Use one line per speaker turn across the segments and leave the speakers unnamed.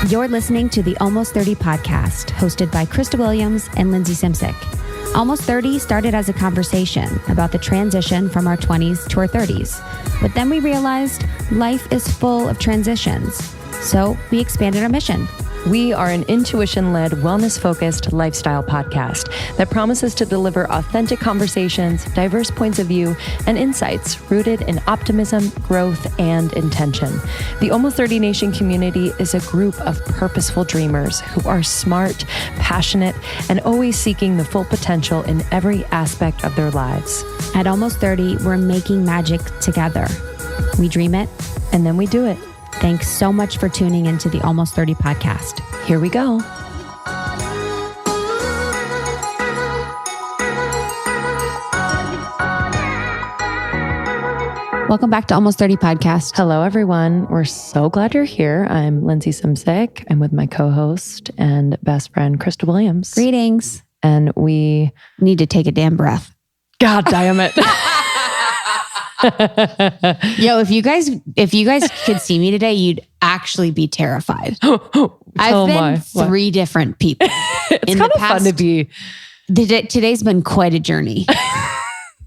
You're listening to the Almost 30 podcast, hosted by Krista Williams and Lindsay Simsick. Almost 30 started as a conversation about the transition from our 20s to our 30s. But then we realized life is full of transitions. So we expanded our mission.
We are an intuition-led, wellness-focused lifestyle podcast that promises to deliver authentic conversations, diverse points of view, and insights rooted in optimism, growth, and intention. The Almost 30 Nation community is a group of purposeful dreamers who are smart, passionate, and always seeking the full potential in every aspect of their lives.
At Almost 30, we're making magic together. We dream it,
and then we do it.
Thanks so much for tuning into the Almost 30 podcast.
Here we go.
Welcome back to Almost 30 podcast.
Hello, everyone. We're so glad you're here. I'm Lindsay Simsick. I'm with my co-host and best friend, Krista Williams.
Greetings.
And we
need to take a damn breath.
God damn it.
Yo, if you guys could see me today, you'd actually be terrified. I've been three different people.
It's kind of fun to be.
Today's been quite a journey.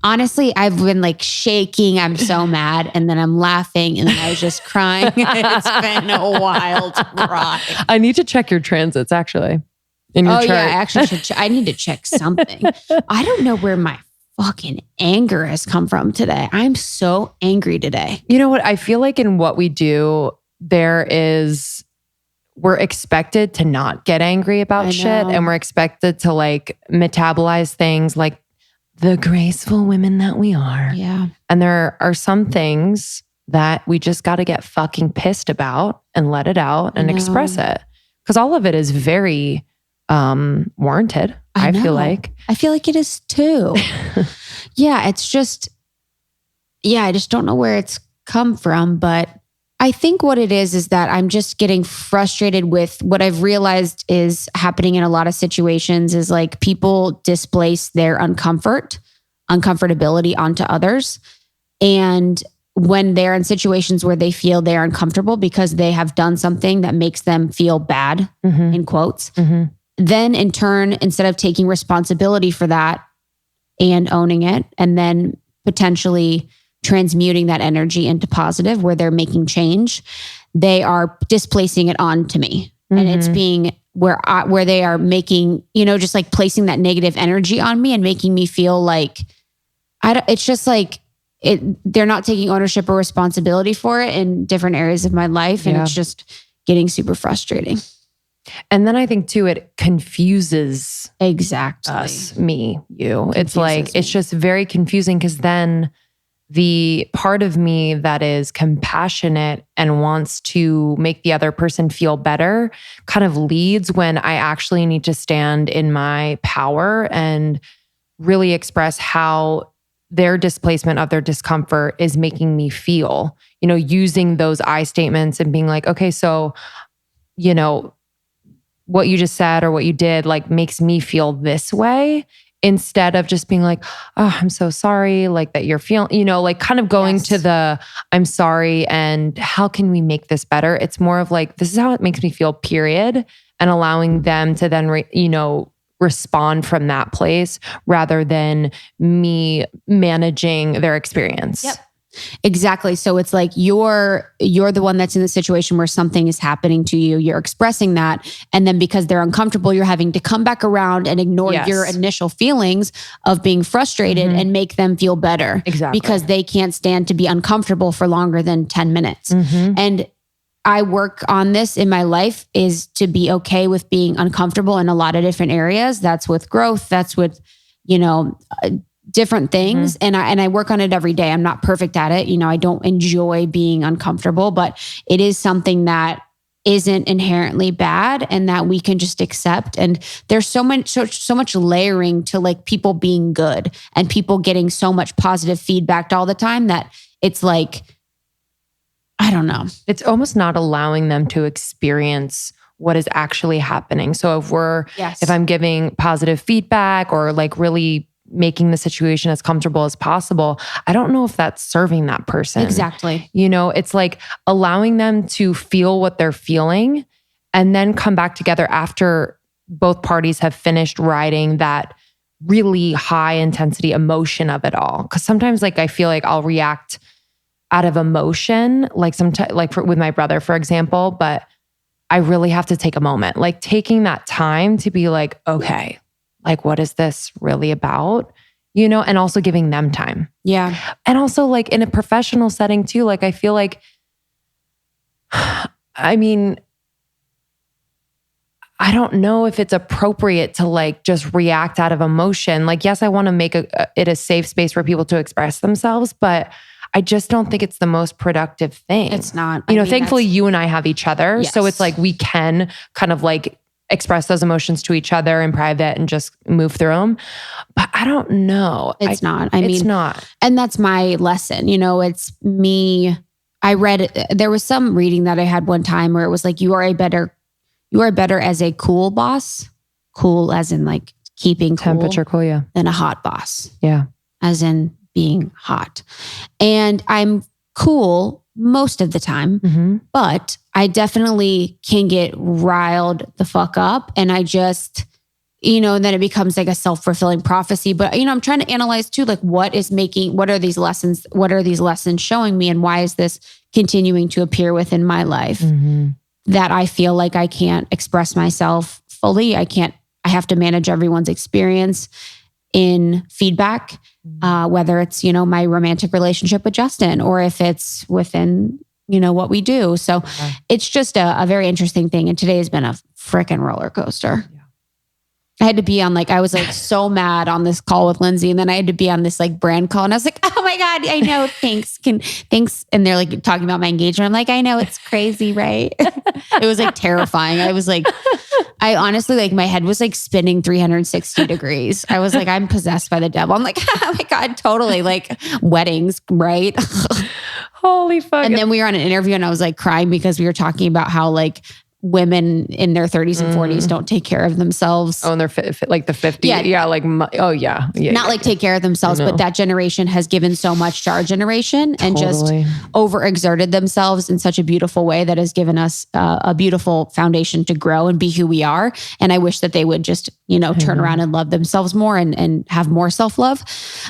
Honestly, I've been like shaking. I'm so mad. And then I'm laughing. And then I was just crying. It's been a wild ride.
I need to check your transits actually. In your chart.
Yeah, I actually should. I need to check something. I don't know where my fucking anger has come from today. I'm so angry today.
You know what? I feel like in what we do, we're expected to not get angry about shit. And we're expected to like metabolize things like the graceful women that we are.
Yeah.
And there are some things that we just got to get fucking pissed about and let it out and express it. Because all of it is very warranted. I feel like
it is too. Yeah, it's just, I just don't know where it's come from. But I think what it is that I'm just getting frustrated with what I've realized is happening in a lot of situations is like people displace their uncomfortability onto others. And when they're in situations where they feel they're uncomfortable because they have done something that makes them feel bad, in quotes, then in turn, instead of taking responsibility for that and owning it, and then potentially transmuting that energy into positive where they're making change, they are displacing it onto me. And it's being where they are making, just like placing that negative energy on me and making me feel like, it's just like, they're not taking ownership or responsibility for it in different areas of my life. And it's just getting super frustrating.
And then I think too, it confuses
us,
me, you. It's like, it's just very confusing because then the part of me that is compassionate and wants to make the other person feel better kind of leads when I actually need to stand in my power and really express how their displacement of their discomfort is making me feel, using those I statements and being like, okay, so, what you just said or what you did like makes me feel this way, instead of just being like, oh, I'm so sorry, like that you're feeling, like kind of going to the I'm sorry and how can we make this better? It's more of like, this is how it makes me feel, period. And allowing them to then, respond from that place rather than me managing their experience.
Yep. Exactly. So it's like you're the one that's in the situation where something is happening to you. You're expressing that. And then because they're uncomfortable, you're having to come back around and ignore your initial feelings of being frustrated and make them feel better.
Exactly.
Because they can't stand to be uncomfortable for longer than 10 minutes. And I work on this in my life is to be okay with being uncomfortable in a lot of different areas. That's with growth. That's with, different things. And I work on it every day. I'm not perfect at it. I don't enjoy being uncomfortable, but it is something that isn't inherently bad and that we can just accept. And there's so much layering to like people being good and people getting so much positive feedback all the time that it's like, I don't know.
It's almost not allowing them to experience what is actually happening. So if I'm giving positive feedback or like really making the situation as comfortable as possible, I don't know if that's serving that person.
Exactly.
It's like allowing them to feel what they're feeling and then come back together after both parties have finished riding that really high intensity emotion of it all. Cause sometimes like I feel like I'll react out of emotion, like sometimes with my brother, for example, but I really have to take a moment, like taking that time to be like, okay, like what is this really about? You know, and also giving them time.
Yeah.
And also like in a professional setting too, like I feel like, I mean, I don't know if it's appropriate to like just react out of emotion. Like, yes, I want to make it a safe space for people to express themselves, but I just don't think it's the most productive thing.
It's not.
You know, thankfully you and I have each other. Yes. So it's like we can kind of like express those emotions to each other in private and just move through them. But I don't know.
It's not. I mean,
it's not.
And that's my lesson. You know, it's me. There was some reading that I had one time where it was like, you are better as a cool boss. Cool as in like keeping cool.
Temperature cool, yeah.
Than a hot boss.
Yeah.
As in being hot. And I'm cool most of the time, but I definitely can get riled the fuck up. And I just, you know, and then it becomes like a self-fulfilling prophecy. But, you know, I'm trying to analyze too, like what are these lessons showing me? And why is this continuing to appear within my life? That I feel like I can't express myself fully. I have to manage everyone's experience in feedback, whether it's, you know, my romantic relationship with Justin or if it's within, you know, what we do. So it's just a very interesting thing. And today has been a freaking roller coaster. Yeah. I had to be on I was like so mad on this call with Lindsay. And then I had to be on this like brand call. And I was like, oh my God, I know. Thanks. And they're like talking about my engagement. I'm like, I know, it's crazy, right? It was like terrifying. I was like, I honestly, like my head was like spinning 360 degrees. I was like, I'm possessed by the devil. I'm like, oh my God, totally. Like weddings, right?
Holy fuck.
And then we were on an interview and I was like crying because we were talking about how like women in their 30s and 40s don't take care of themselves.
Oh, and they're like the 50s. Yeah. Like, not
like take care of themselves, but that generation has given so much to our generation and just overexerted themselves in such a beautiful way that has given us a beautiful foundation to grow and be who we are. And I wish that they would just, you know, turn around and love themselves more and have more self-love.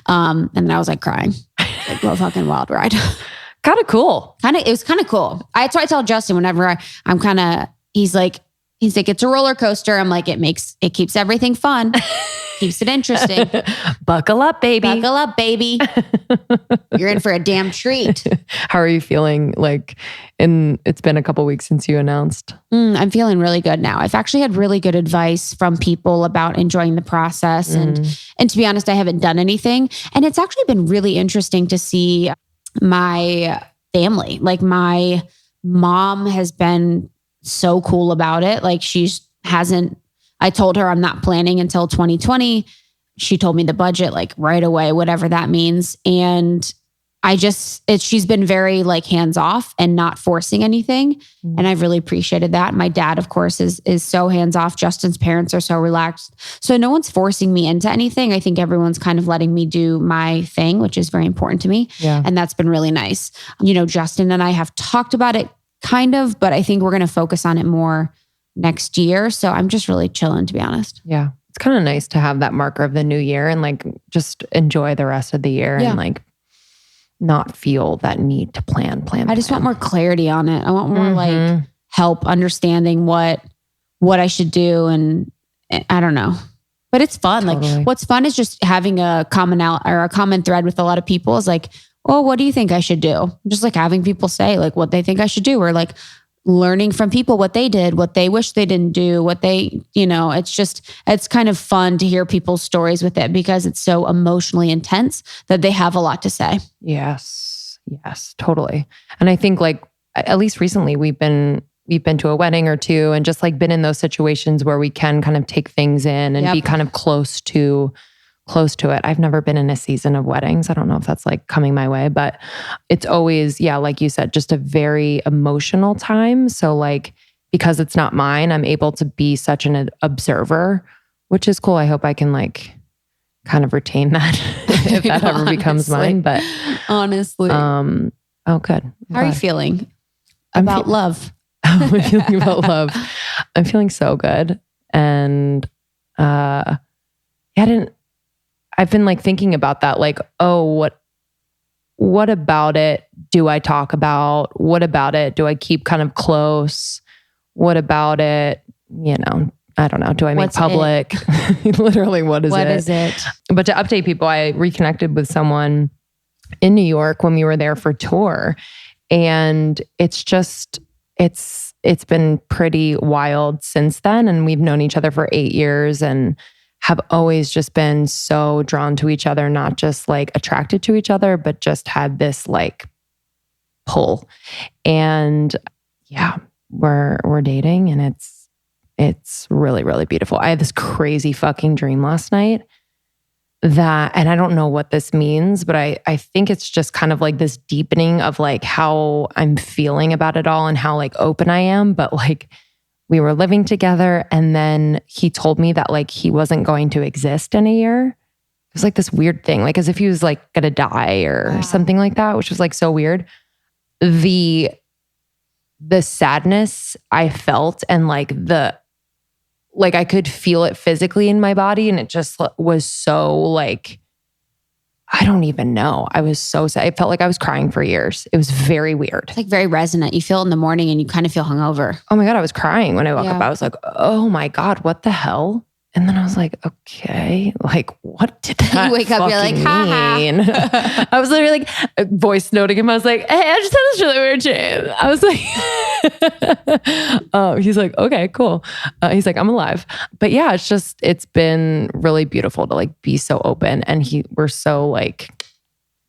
And then I was like crying, like a fucking wild ride.
Kind of cool.
It was kind of cool. That's why I tell Justin whenever I'm kind of, he's like, it's a roller coaster. I'm like, it keeps everything fun. Keeps it interesting.
Buckle up, baby.
Buckle up, baby. You're in for a damn treat.
How are you feeling? Like it's been a couple weeks since you announced.
I'm feeling really good now. I've actually had really good advice from people about enjoying the process. And to be honest, I haven't done anything. And it's actually been really interesting to see my family. Like my mom has been so cool about it. Like I told her I'm not planning until 2020. She told me the budget like right away, whatever that means. And she's been very like hands off and not forcing anything. And I've really appreciated that. My dad, of course, is so hands off. Justin's parents are so relaxed. So no one's forcing me into anything. I think everyone's kind of letting me do my thing, which is very important to me. Yeah. And that's been really nice. You know, Justin and I have talked about it kind of, but I think we're going to focus on it more next year. So I'm just really chilling, to be honest.
Yeah. It's kind of nice to have that marker of the new year and like just enjoy the rest of the year and like not feel that need to plan.
I just want more clarity on it. I want more like help understanding what I should do. And I don't know, but it's fun. Totally. Like what's fun is just having a common thread with a lot of people is like, oh, what do you think I should do? Just like having people say like what they think I should do, or like learning from people what they did, what they wish they didn't do, what they, you know, it's kind of fun to hear people's stories with it because it's so emotionally intense that they have a lot to say.
Yes, totally. And I think like, at least recently we've been to a wedding or two and just like been in those situations where we can kind of take things in and be kind of close to it. I've never been in a season of weddings. I don't know if that's like coming my way, but it's always, like you said, just a very emotional time. So like, because it's not mine, I'm able to be such an observer, which is cool. I hope I can like kind of retain that if that ever becomes mine. But
honestly,
oh, good.
How are you feeling about love?
How am I feeling about love? I'm feeling so good. And I've been like thinking about that, like, oh, what about it do I talk about? What about it do I keep kind of close? What about it, I don't know. Do I make public? Literally, what is it? But to update people, I reconnected with someone in New York when we were there for tour. And it's been pretty wild since then. And we've known each other for 8 years and have always just been so drawn to each other, not just like attracted to each other, but just had this like pull. And yeah, we're dating, and it's really, really beautiful. I had this crazy fucking dream last night and I don't know what this means, but I think it's just kind of like this deepening of like how I'm feeling about it all and how like open I am. But like we were living together, and then he told me that like he wasn't going to exist in a year. It was like this weird thing, like as if he was like gonna die or something like that, which was like so weird. The sadness I felt, and like I could feel it physically in my body, and it just was so like, I don't even know. I was so sad. I felt like I was crying for years. It was very weird.
It's like very resonant. You feel it in the morning and you kind of feel hungover.
Oh my God, I was crying when I woke up. I was like, oh my God, what the hell? And then I was like, okay, like what did that
you wake up, you're like,
mean? I was literally like voice noting him. I was like, hey, I just had this really weird dream. I was like, he's like, okay, cool. He's like, I'm alive. But yeah, it's been really beautiful to like be so open. And we're so like,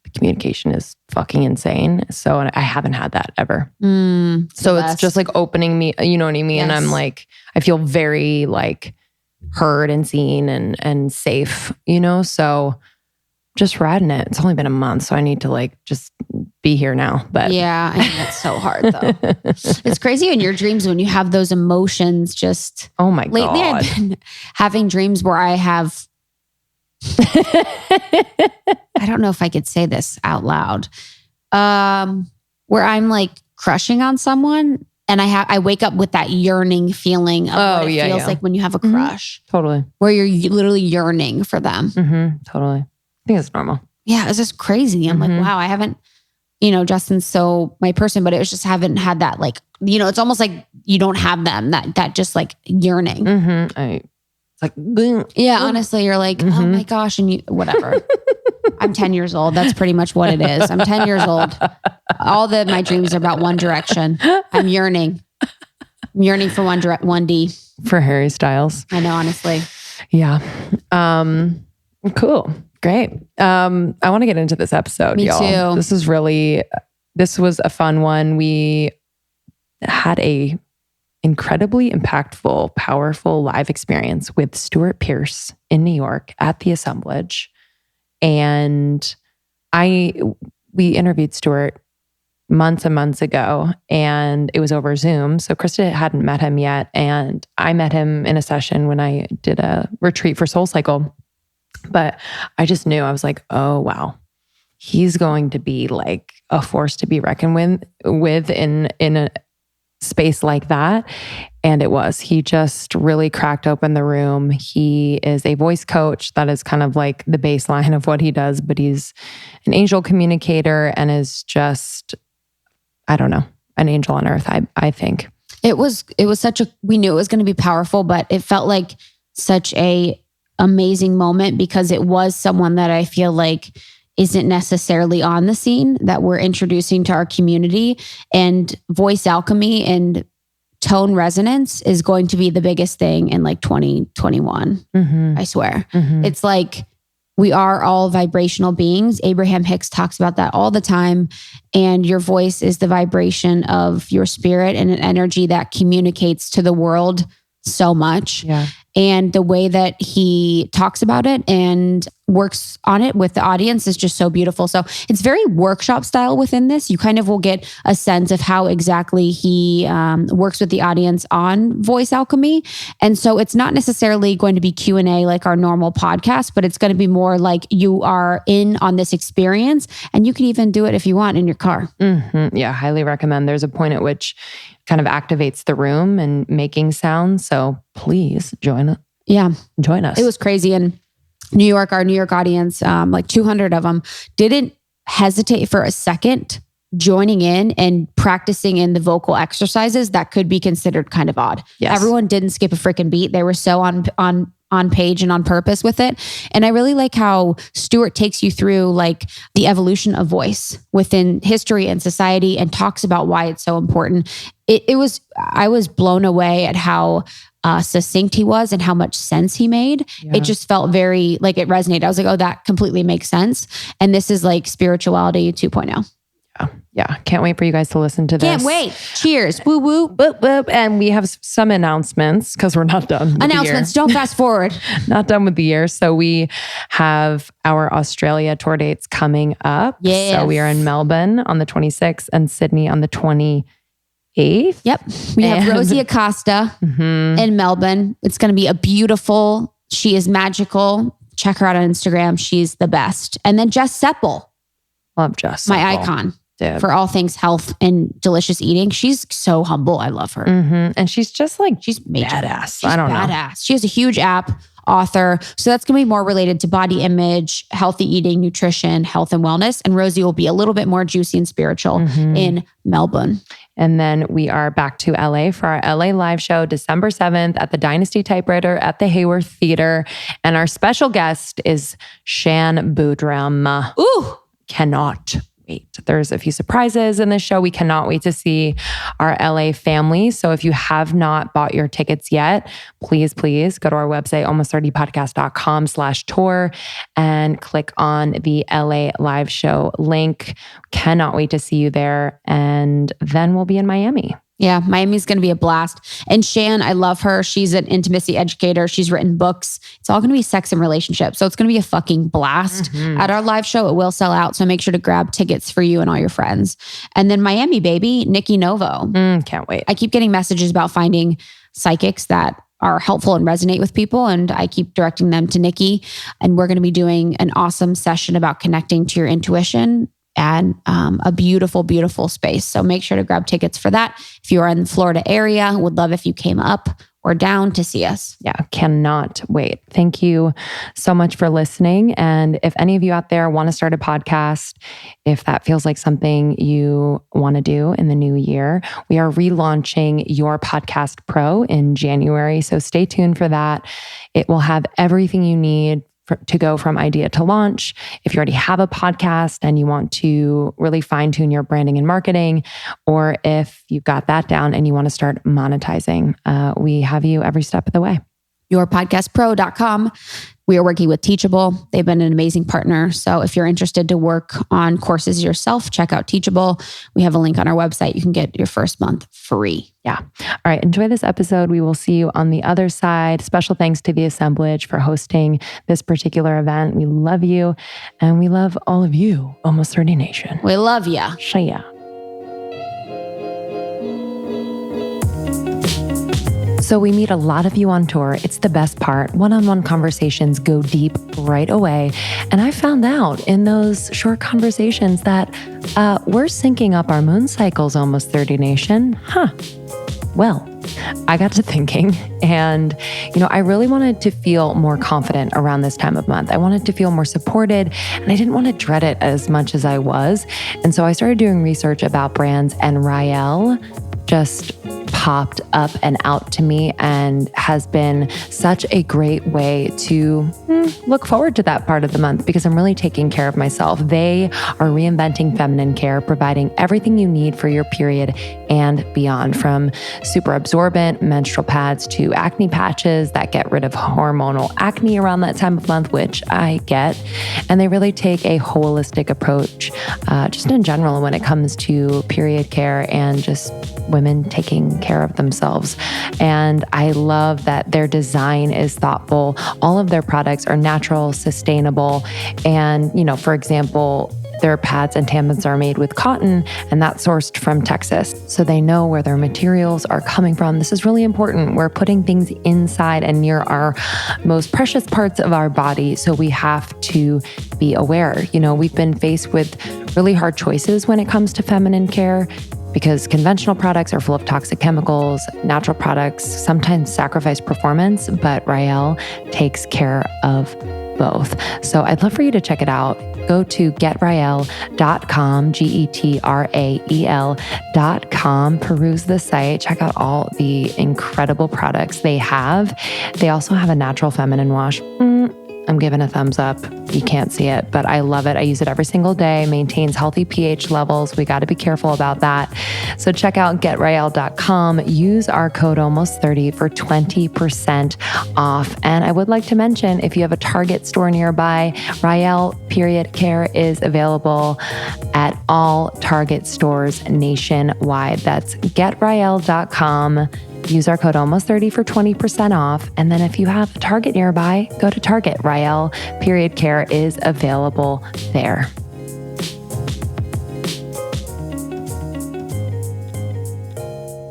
the communication is fucking insane. So I haven't had that ever. So it's just like opening me, you know what I mean? Yes. And I'm like, I feel very like heard and seen and safe, so just riding it. It's only been a month, so I need to like just be here now. But
yeah, I mean, that's so hard though. It's crazy in your dreams when you have those emotions. Just
oh my God.
Lately I've been having dreams where I have I don't know if I could say this out loud, where I'm like crushing on someone. And I wake up with that yearning feeling of what it feels like when you have a crush.
Totally.
Where you're literally yearning for them.
Totally. I think it's normal.
Yeah, it's just crazy. I'm like, wow, I haven't, Justin's so my person, but it was just haven't had that like, it's almost like you don't have them, that just like yearning.
It's like,
honestly, you're like, oh my gosh. And whatever. I'm 10 years old. That's pretty much what it is. I'm 10 years old. All my dreams are about One Direction. I'm yearning. I'm yearning for 1D.
For Harry Styles.
I know, honestly.
Yeah. Cool. Great. I want to get into this episode, y'all.
Me too.
This was a fun one. We had a incredibly impactful, powerful live experience with Stewart Pearce in New York at the assemblage. And we interviewed Stewart months and months ago, and it was over Zoom. So Krista hadn't met him yet. And I met him in a session when I did a retreat for Soul Cycle. But I just knew, I was like, oh, wow, he's going to be like a force to be reckoned with in a space like that. And it was. He just really cracked open the room. He is a voice coach. That is kind of like the baseline of what he does, but he's an angel communicator and is just, I don't know, an angel on earth, I think.
It was we knew it was going to be powerful, but it felt like such a amazing moment because it was someone that I feel like isn't necessarily on the scene that we're introducing to our community. And voice alchemy and tone resonance is going to be the biggest thing in like 2021. I swear. It's like we are all vibrational beings. Abraham Hicks talks about that all the time. And your voice is the vibration of your spirit and an energy that communicates to the world so much.
Yeah.
And the way that he talks about it and works on it with the audience is just so beautiful. So it's very workshop style within this. You kind of will get a sense of how exactly he works with the audience on voice alchemy. And so it's not necessarily going to be Q&A like our normal podcast, but it's going to be more like you are in on this experience, and you can even do it if you want in your car.
Mm-hmm. Yeah, highly recommend. There's a point at which kind of activates the room and making sounds. So please join us.
It was crazy. And New York, our New York audience, like 200 of them didn't hesitate for a second joining in and practicing in the vocal exercises that could be considered kind of odd.
Yes.
Everyone didn't skip a freaking beat. They were so on page and on purpose with it. And I really like how Stewart takes you through like the evolution of voice within history and society and talks about why it's so important. I was blown away at how succinct he was and how much sense he made. Yeah. It just felt very like it resonated. I was like, oh, that completely makes sense. And this is like spirituality 2.0.
Yeah. Can't wait for you guys to listen to this.
Can't wait. Cheers. Woo woo.
Boop, boop. And we have some announcements because we're not done with
announcements. Don't fast forward.
Not done with the year. So we have our Australia tour dates coming up.
Yes.
So we are in Melbourne on the 26th and Sydney on the 28th.
Yep. We have Rosie Acosta in Melbourne. It's going to be she is magical. Check her out on Instagram. She's the best. And then Jess Seppel.
Love Jess.
My icon.
Dude.
For all things health and delicious eating. She's so humble. I love her.
Mm-hmm. And she's just like,
she's major.
Badass.
She's badass. She has a huge app, author. So that's going to be more related to body image, healthy eating, nutrition, health and wellness. And Rosie will be a little bit more juicy and spiritual in Melbourne.
And then we are back to LA for our LA live show, December 7th at the Dynasty Typewriter at the Hayworth Theater. And our special guest is Shan Boodram.
Ooh,
cannot wait. There's a few surprises in this show. We cannot wait to see our LA family. So if you have not bought your tickets yet, please go to our website, almost30podcast.com/tour and click on the LA live show link. Cannot wait to see you there. And then we'll be in Miami.
Yeah, Miami's going to be a blast. And Shan, I love her. She's an intimacy educator. She's written books. It's all going to be sex and relationships. So it's going to be a fucking blast. At our live show, it will sell out. So make sure to grab tickets for you and all your friends. And then Miami, baby, Nikki Novo.
Can't wait.
I keep getting messages about finding psychics that are helpful and resonate with people. And I keep directing them to Nikki. And we're going to be doing an awesome session about connecting to your intuition and a beautiful, beautiful space. So make sure to grab tickets for that. If you are in the Florida area, would love if you came up or down to see us.
Yeah, cannot wait. Thank you so much for listening. And if any of you out there want to start a podcast, if that feels like something you want to do in the new year, we are relaunching Your Podcast Pro in January. So stay tuned for that. It will have everything you need to go from idea to launch. If you already have a podcast and you want to really fine tune your branding and marketing, or if you've got that down and you want to start monetizing, we have you every step of the way.
yourpodcastpro.com. We are working with Teachable. They've been an amazing partner. So if you're interested to work on courses yourself, check out Teachable. We have a link on our website. You can get your first month free.
Yeah. All right. Enjoy this episode. We will see you on the other side. Special thanks to the assemblage for hosting this particular event. We love you and we love all of you, Almost 30 Nation.
We love ya.
Shaya. So we meet a lot of you on tour. It's the best part. One-on-one conversations go deep right away. And I found out in those short conversations that we're syncing up our moon cycles, Almost 30 Nation. Well, I got to thinking and, I really wanted to feel more confident around this time of month. I wanted to feel more supported and I didn't want to dread it as much as I was. And so I started doing research about brands, and Rael just popped up and out to me and has been such a great way to look forward to that part of the month because I'm really taking care of myself. They are reinventing feminine care, providing everything you need for your period and beyond, from super absorbent menstrual pads to acne patches that get rid of hormonal acne around that time of month, which I get. And they really take a holistic approach just in general when it comes to period care and just women taking care of themselves. And I love that their design is thoughtful. All of their products are natural, sustainable. And, for example, their pads and tampons are made with cotton, and that's sourced from Texas. So they know where their materials are coming from. This is really important. We're putting things inside and near our most precious parts of our body. So we have to be aware. We've been faced with really hard choices when it comes to feminine care, because conventional products are full of toxic chemicals. Natural products sometimes sacrifice performance, but Rael takes care of both. So I'd love for you to check it out. Go to getrael.com, GETRAEL.com, peruse the site, check out all the incredible products they have. They also have a natural feminine wash. I'm giving a thumbs up. You can't see it, but I love it. I use it every single day, maintains healthy pH levels. We got to be careful about that. So check out getrael.com. Use our code almost30 for 20% off. And I would like to mention, if you have a Target store nearby, Rael Period Care is available at all Target stores nationwide. That's getrael.com. Use our code almost30 for 20% off. And then if you have a Target nearby, go to Target. Rael Period Care is available there.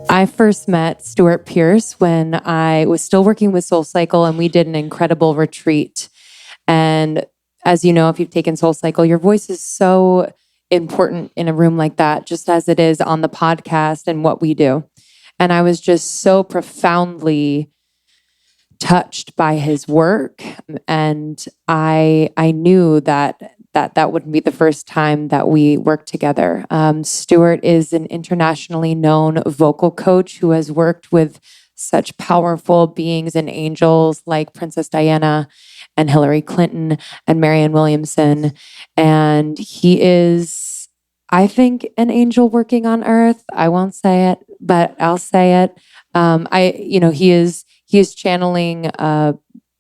I first met Stewart Pearce when I was still working with SoulCycle, and we did an incredible retreat. And as you know, if you've taken SoulCycle, your voice is so important in a room like that, just as it is on the podcast and what we do. And I was just so profoundly touched by his work. And I knew that wouldn't be the first time that we worked together. Stewart is an internationally known vocal coach who has worked with such powerful beings and angels like Princess Diana and Hillary Clinton and Marianne Williamson. And he is, I think, an angel working on earth. I won't say it, but I'll say it. He is channeling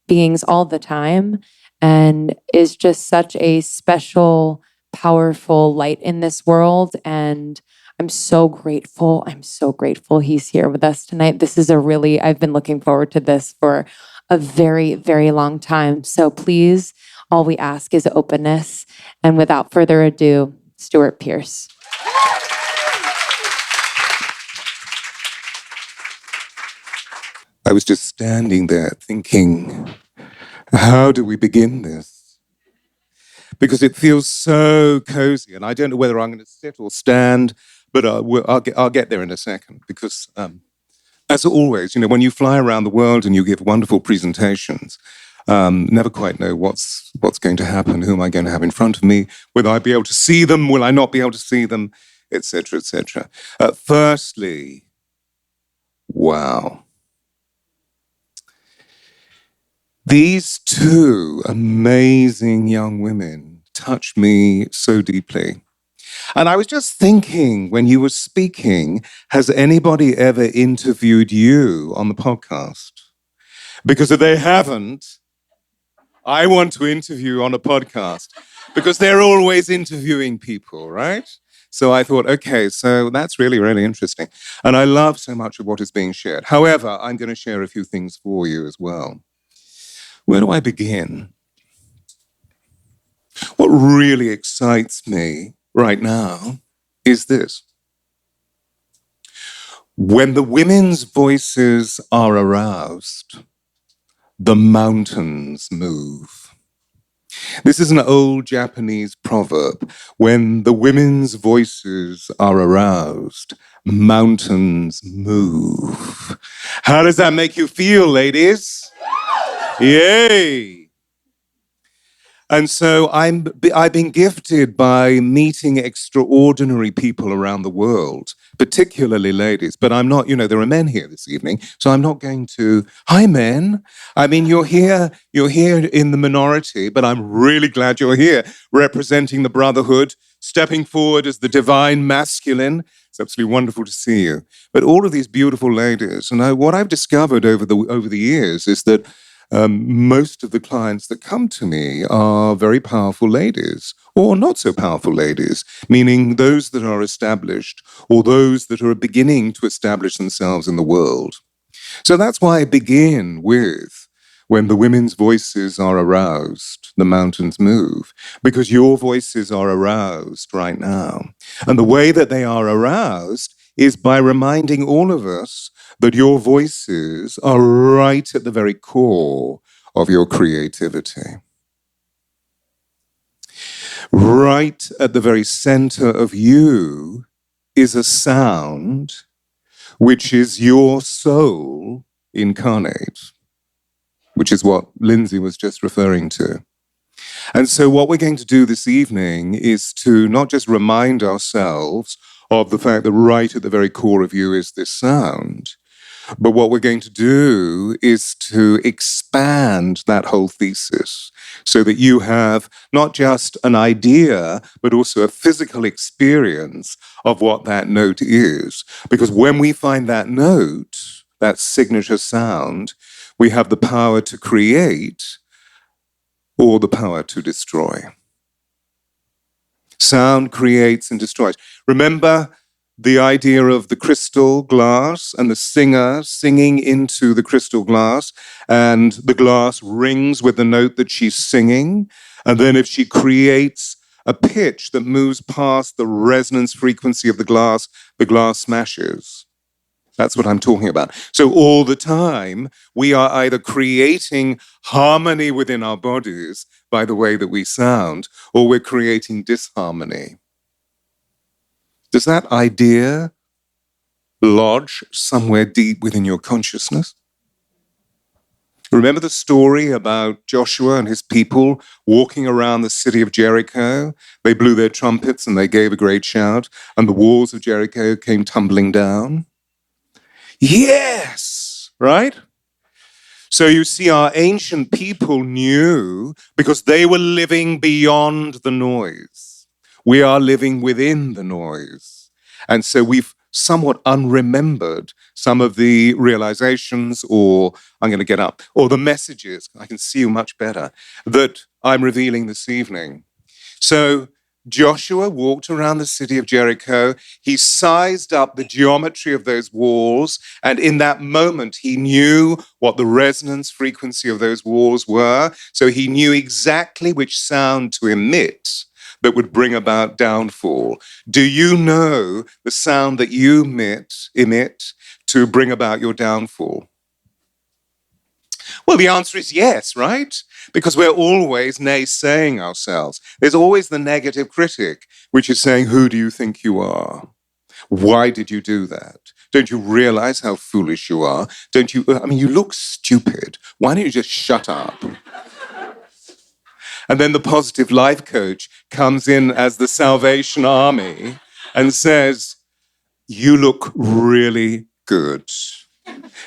beings all the time, and is just such a special, powerful light in this world. And I'm so grateful. He's here with us tonight. I've been looking forward to this for a very, very long time. So please, all we ask is openness. And without further ado, Stewart Pearce.
I was just standing there thinking, how do we begin this? Because it feels so cozy, and I don't know whether I'm going to sit or stand, but I'll get there in a second. Because as always, when you fly around the world and you give wonderful presentations, never quite know what's going to happen, who am I going to have in front of me, whether I'll be able to see them, will I not be able to see them, etc., etc. Firstly, wow. These two amazing young women touched me so deeply. And I was just thinking when you were speaking, has anybody ever interviewed you on the podcast? Because if they haven't, I want to interview on a podcast because they're always interviewing people, right? So I thought, okay, so that's really, really interesting. And I love so much of what is being shared. However, I'm going to share a few things for you as well. Where do I begin? What really excites me right now is this. When the women's voices are aroused, the mountains move. This is an old Japanese proverb. When the women's voices are aroused, mountains move. How does that make you feel, ladies? Yay! And so I've been gifted by meeting extraordinary people around the world, particularly ladies. But I'm not, there are men here this evening, so I'm not going to, hi men. I mean, you're here in the minority, but I'm really glad you're here, representing the brotherhood, stepping forward as the divine masculine. It's absolutely wonderful to see you. But all of these beautiful ladies, and what I've discovered over the years is that most of the clients that come to me are very powerful ladies or not so powerful ladies, meaning those that are established or those that are beginning to establish themselves in the world. So that's why I begin with, when the women's voices are aroused, the mountains move, because your voices are aroused right now. And the way that they are aroused is by reminding all of us that your voices are right at the very core of your creativity. Right at the very center of you is a sound which is your soul incarnate, which is what Lindsay was just referring to. And so what we're going to do this evening is to not just remind ourselves of the fact that right at the very core of you is this sound, but what we're going to do is to expand that whole thesis so that you have not just an idea, but also a physical experience of what that note is. Because when we find that note, that signature sound, we have the power to create or the power to destroy. Sound creates and destroys. Remember the idea of the crystal glass and the singer singing into the crystal glass, and the glass rings with the note that she's singing. And then if she creates a pitch that moves past the resonance frequency of the glass smashes. That's what I'm talking about. So all the time, we are either creating harmony within our bodies by the way that we sound, or we're creating disharmony. Does that idea lodge somewhere deep within your consciousness? Remember the story about Joshua and his people walking around the city of Jericho? They blew their trumpets and they gave a great shout, and the walls of Jericho came tumbling down. Yes, right? So you see, our ancient people knew because they were living beyond the noise. We are living within the noise. And so we've somewhat unremembered some of the realizations, or I'm going to get up, or the messages, I can see you much better, that I'm revealing this evening. So Joshua walked around the city of Jericho. He sized up the geometry of those walls. And in that moment, he knew what the resonance frequency of those walls were. So he knew exactly which sound to emit that would bring about downfall. Do you know the sound that you emit to bring about your downfall? Well, the answer is yes, right? Because we're always naysaying ourselves. There's always the negative critic, which is saying, who do you think you are? Why did you do that? Don't you realize how foolish you are? You look stupid. Why don't you just shut up? And then the positive life coach comes in as the Salvation Army and says, you look really good.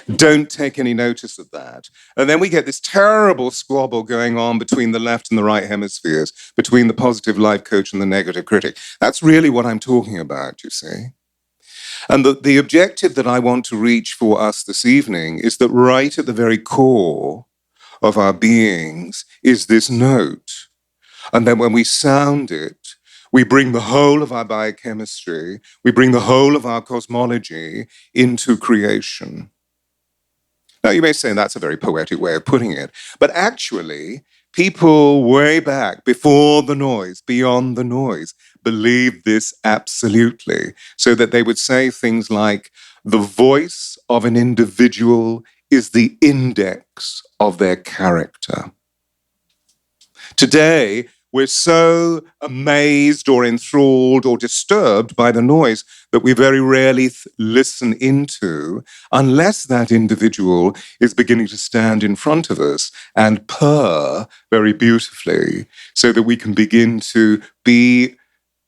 Don't take any notice of that. And then we get this terrible squabble going on between the left and the right hemispheres, between the positive life coach and the negative critic. That's really what I'm talking about, you see. And the objective that I want to reach for us this evening is that right at the very core of our beings is this note. And then when we sound it, we bring the whole of our biochemistry, we bring the whole of our cosmology into creation. Now, you may say that's a very poetic way of putting it, but actually, people way back, before the noise, beyond the noise, believed this absolutely, so that they would say things like, the voice of an individual is the index of their character. Today, we're so amazed or enthralled or disturbed by the noise that we very rarely listen into unless that individual is beginning to stand in front of us and purr very beautifully so that we can begin to be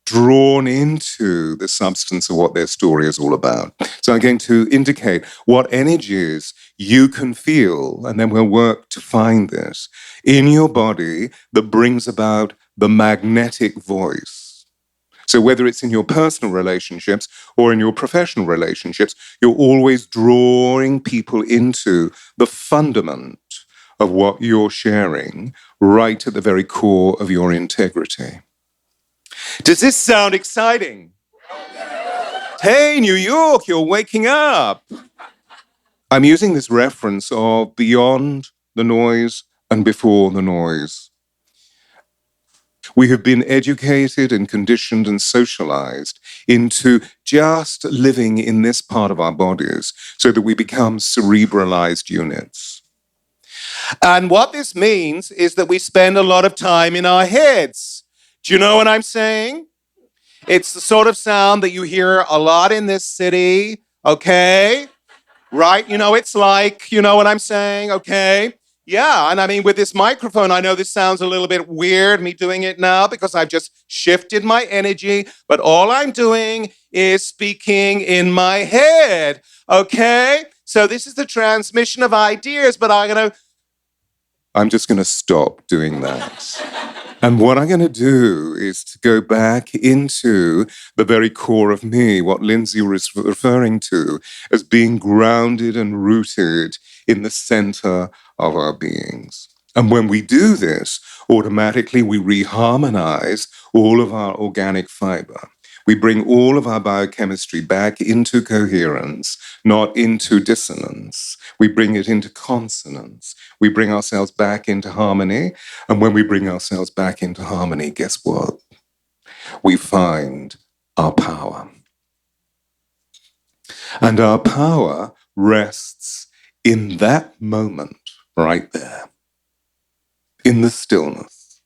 drawn into the substance of what their story is all about. So I'm going to indicate what energies you can feel, and then we'll work to find this in your body that brings about the magnetic voice. So whether it's in your personal relationships or in your professional relationships, you're always drawing people into the fundament of what you're sharing right at the very core of your integrity. Does this sound exciting? Hey, New York, you're waking up. I'm using this reference of beyond the noise and before the noise. We have been educated and conditioned and socialized into just living in this part of our bodies so that we become cerebralized units. And what this means is that we spend a lot of time in our heads. Do you know what I'm saying? It's the sort of sound that you hear a lot in this city, okay? Right? You know, it's like, you know what I'm saying, okay? Yeah, and I mean, with this microphone, I know this sounds a little bit weird, me doing it now, because I've just shifted my energy, but all I'm doing is speaking in my head, okay? So this is the transmission of ideas, but I'm just going to stop doing that. And what I'm going to do is to go back into the very core of me, what Lindsay was referring to as being grounded and rooted in the center of our beings. And when we do this, automatically we reharmonize all of our organic fiber. We bring all of our biochemistry back into coherence, not into dissonance. We bring it into consonance. We bring ourselves back into harmony. And when we bring ourselves back into harmony, guess what? We find our power. And our power rests in that moment right there, in the stillness.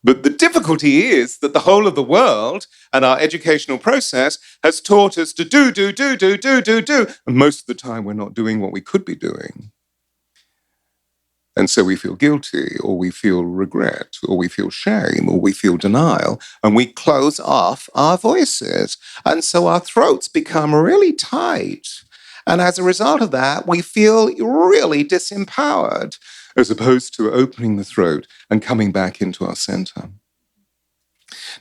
But the difficulty is that the whole of the world and our educational process has taught us to do. And most of the time we're not doing what we could be doing. And so we feel guilty, or we feel regret, or we feel shame, or we feel denial, and we close off our voices. And so our throats become really tight. And as a result of that, we feel really disempowered, as opposed to opening the throat and coming back into our center.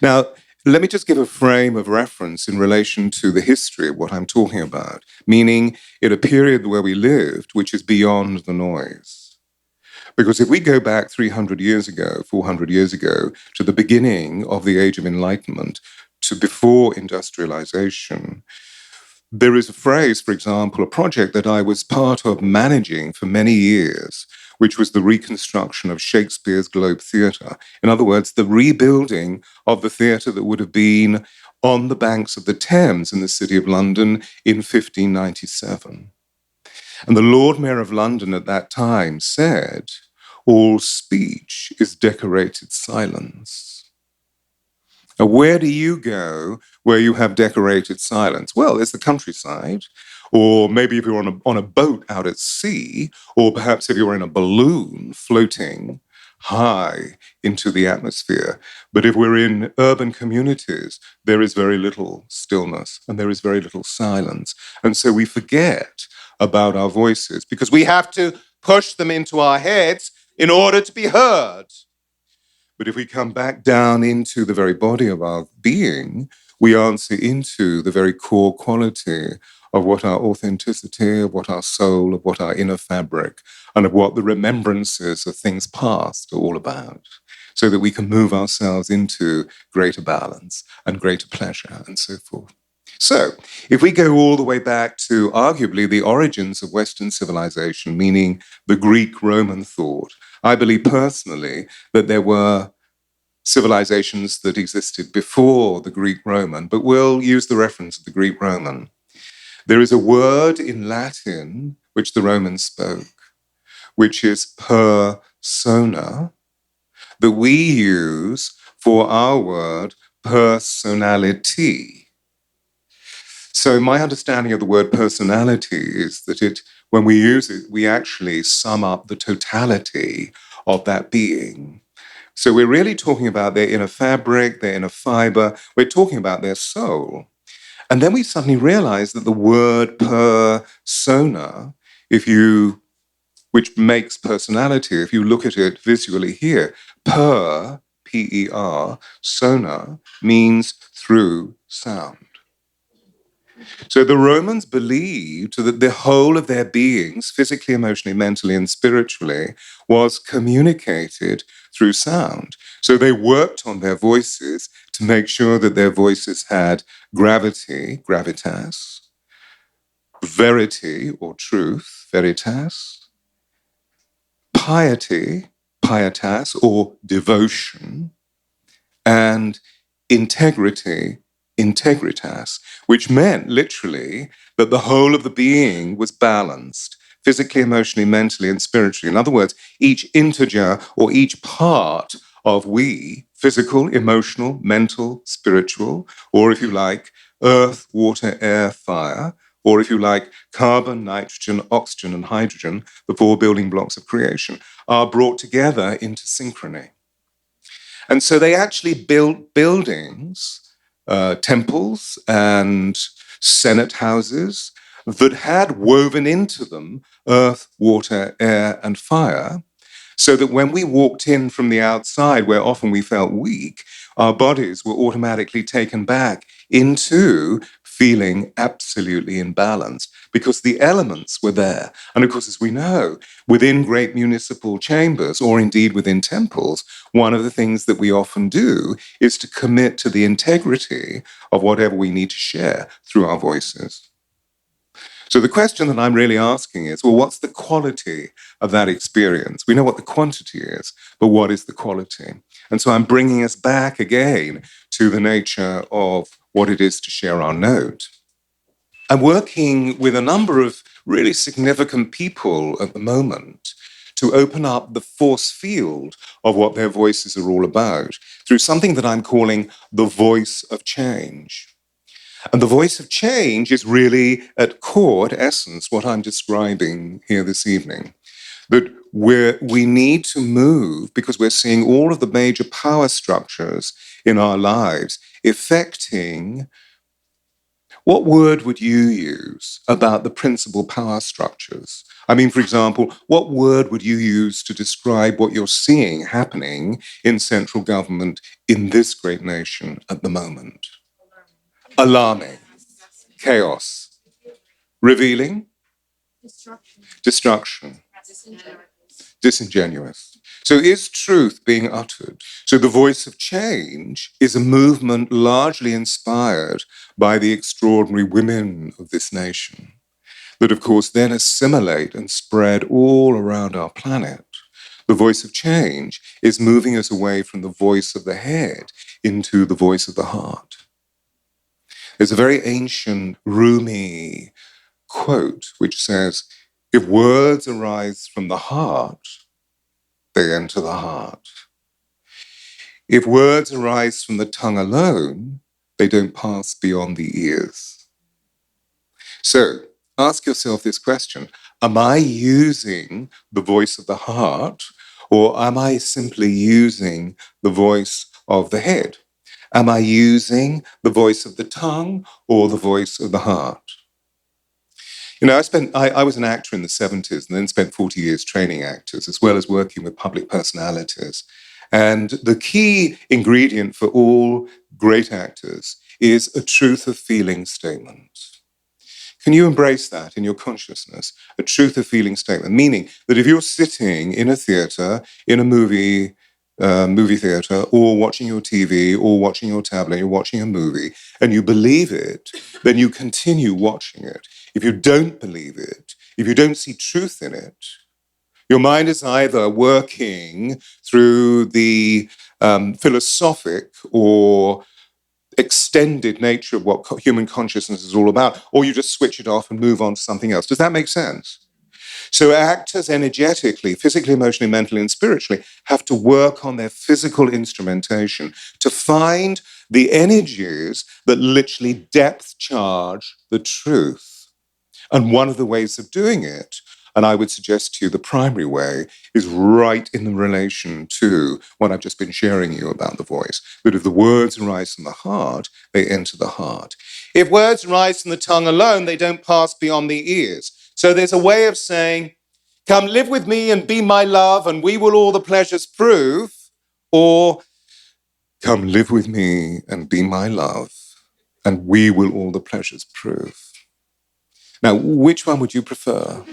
Now, let me just give a frame of reference in relation to the history of what I'm talking about, meaning in a period where we lived, which is beyond the noise. Because if we go back 300 years ago, 400 years ago, to the beginning of the Age of Enlightenment, to before industrialization, there is a phrase, for example, a project that I was part of managing for many years, which was the reconstruction of Shakespeare's Globe Theatre. In other words, the rebuilding of the theatre that would have been on the banks of the Thames in the city of London in 1597. And the Lord Mayor of London at that time said, "All speech is decorated silence." Now, where do you go where you have decorated silence? Well, there's the countryside, or maybe if you're on a boat out at sea, or perhaps if you're in a balloon floating high into the atmosphere. But if we're in urban communities, there is very little stillness and there is very little silence. And so we forget about our voices because we have to push them into our heads in order to be heard. But if we come back down into the very body of our being, we answer into the very core quality of what our authenticity, of what our soul, of what our inner fabric, and of what the remembrances of things past are all about, so that we can move ourselves into greater balance and greater pleasure and so forth. So, if we go all the way back to arguably the origins of Western civilization, meaning the Greek-Roman thought, I believe personally that there were civilizations that existed before the Greek-Roman, but we'll use the reference of the Greek-Roman. There is a word in Latin which the Romans spoke, which is persona, that we use for our word personality. So my understanding of the word personality is that when we use it, we actually sum up the totality of that being. So we're really talking about their inner fabric, their inner fiber. We're talking about their soul. And then we suddenly realize that the word persona, which makes personality, if you look at it visually here, P-E-R, sona, means through sound. So the Romans believed that the whole of their beings, physically, emotionally, mentally, and spiritually, was communicated through sound. So they worked on their voices to make sure that their voices had gravity, gravitas, verity or truth, veritas, piety, pietas or devotion, and integrity, integritas, which meant literally that the whole of the being was balanced, physically, emotionally, mentally, and spiritually. In other words, each integer or each part of we, physical, emotional, mental, spiritual, or if you like, earth, water, air, fire, or if you like, carbon, nitrogen, oxygen, and hydrogen, the four building blocks of creation, are brought together into synchrony. And so they actually built buildings, temples and senate houses that had woven into them earth, water, air, and fire, so that when we walked in from the outside, where often we felt weak, our bodies were automatically taken back into feeling absolutely in balance because the elements were there. And of course, as we know, within great municipal chambers or indeed within temples, one of the things that we often do is to commit to the integrity of whatever we need to share through our voices. So the question that I'm really asking is, well, what's the quality of that experience? We know what the quantity is, but what is the quality? And so I'm bringing us back again to the nature of what it is to share our note. I'm working with a number of really significant people at the moment to open up the force field of what their voices are all about through something that I'm calling the voice of change. And the voice of change is really at core, at essence, what I'm describing here this evening. That we need to move because we're seeing all of the major power structures in our lives affecting. What word would you use about the principal power structures? I mean, for example, what word would you use to describe what you're seeing happening in central government in this great nation at the moment? Alarming. Chaos. Revealing. Destruction. Disingenuous. So is truth being uttered? So the voice of change is a movement largely inspired by the extraordinary women of this nation that, of course, then assimilate and spread all around our planet. The voice of change is moving us away from the voice of the head into the voice of the heart. There's a very ancient Rumi quote which says, if words arise from the heart, they enter the heart. If words arise from the tongue alone, they don't pass beyond the ears. So ask yourself this question, am I using the voice of the heart, or am I simply using the voice of the head? Am I using the voice of the tongue or the voice of the heart? You know, I was an actor in the 70s and then spent 40 years training actors as well as working with public personalities. And the key ingredient for all great actors is a truth of feeling statement. Can you embrace that in your consciousness? A truth of feeling statement, meaning that if you're sitting in a theater, in a movie theater, or watching your TV, or watching your tablet, you're watching a movie, and you believe it, then you continue watching it. If you don't believe it, if you don't see truth in it, your mind is either working through the philosophic or extended nature of what human consciousness is all about, or you just switch it off and move on to something else. Does that make sense? So actors energetically, physically, emotionally, mentally, and spiritually have to work on their physical instrumentation to find the energies that literally depth charge the truth. And one of the ways of doing it, and I would suggest to you the primary way, is right in the relation to what I've just been sharing you about the voice. That if the words arise from the heart, they enter the heart. If words arise from the tongue alone, they don't pass beyond the ears. So there's a way of saying, come live with me and be my love, and we will all the pleasures prove, or come live with me and be my love, and we will all the pleasures prove. Now, which one would you prefer?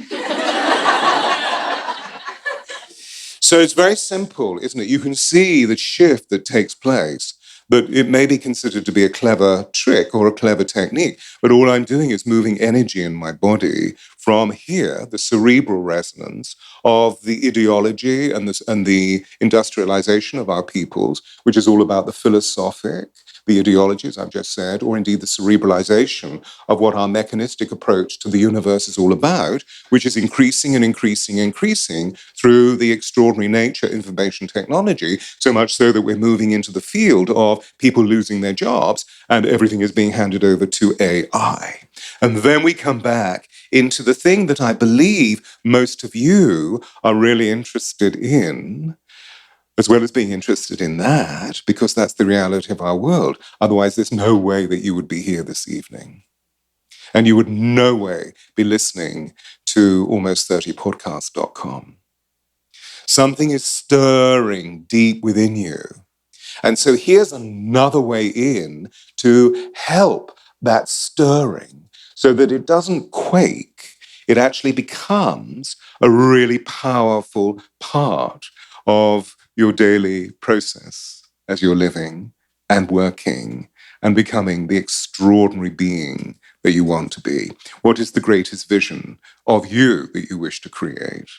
So it's very simple, isn't it? You can see the shift that takes place, but it may be considered to be a clever trick or a clever technique. But all I'm doing is moving energy in my body from here, the cerebral resonance of the ideology and the industrialization of our peoples, which is all about the philosophic, the ideologies I've just said, or indeed the cerebralization of what our mechanistic approach to the universe is all about, which is increasing and increasing and increasing through the extraordinary nature of information technology, so much so that we're moving into the field of people losing their jobs and everything is being handed over to AI. And then we come back into the thing that I believe most of you are really interested in, as well as being interested in that, because that's the reality of our world. Otherwise, there's no way that you would be here this evening. And you would no way be listening to almost30podcast.com. Something is stirring deep within you. And so here's another way in to help that stirring so that it doesn't quake. It actually becomes a really powerful part of your daily process as you're living and working and becoming the extraordinary being that you want to be. What is the greatest vision of you that you wish to create?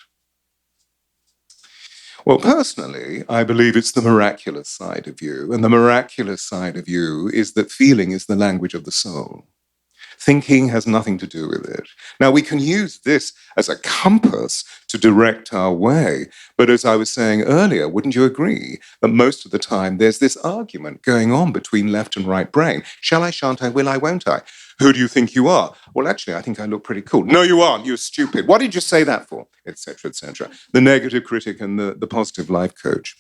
Well, personally, I believe it's the miraculous side of you. And the miraculous side of you is that feeling is the language of the soul. Thinking has nothing to do with it. Now, we can use this as a compass to direct our way. But as I was saying earlier, wouldn't you agree that most of the time there's this argument going on between left and right brain? Shall I, shan't I, will I, won't I? Who do you think you are? Well, actually, I think I look pretty cool. No, you aren't. You're stupid. What did you say that for? Etc., etc. The negative critic and the positive life coach.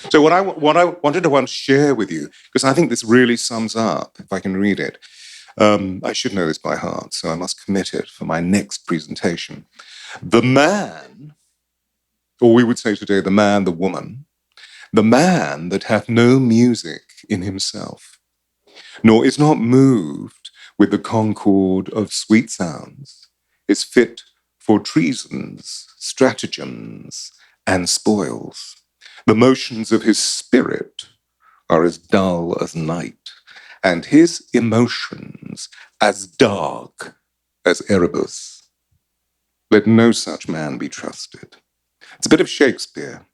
So what I wanted to share with you, because I think this really sums up, if I can read it. I should know this by heart, so I must commit it for my next presentation. The man, or we would say today, the man, the woman, the man that hath no music in himself, nor is not moved with the concord of sweet sounds, is fit for treasons, stratagems, and spoils. The motions of his spirit are as dull as night, and his emotions as dark as Erebus. Let no such man be trusted. It's a bit of Shakespeare.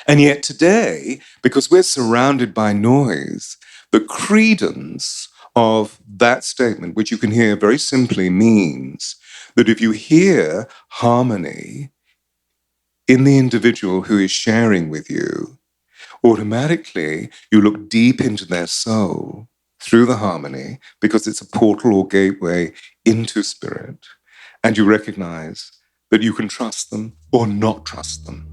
And yet today, because we're surrounded by noise, the credence of that statement, which you can hear very simply, means that if you hear harmony in the individual who is sharing with you, automatically you look deep into their soul through the harmony because it's a portal or gateway into spirit, and you recognize that you can trust them or not trust them.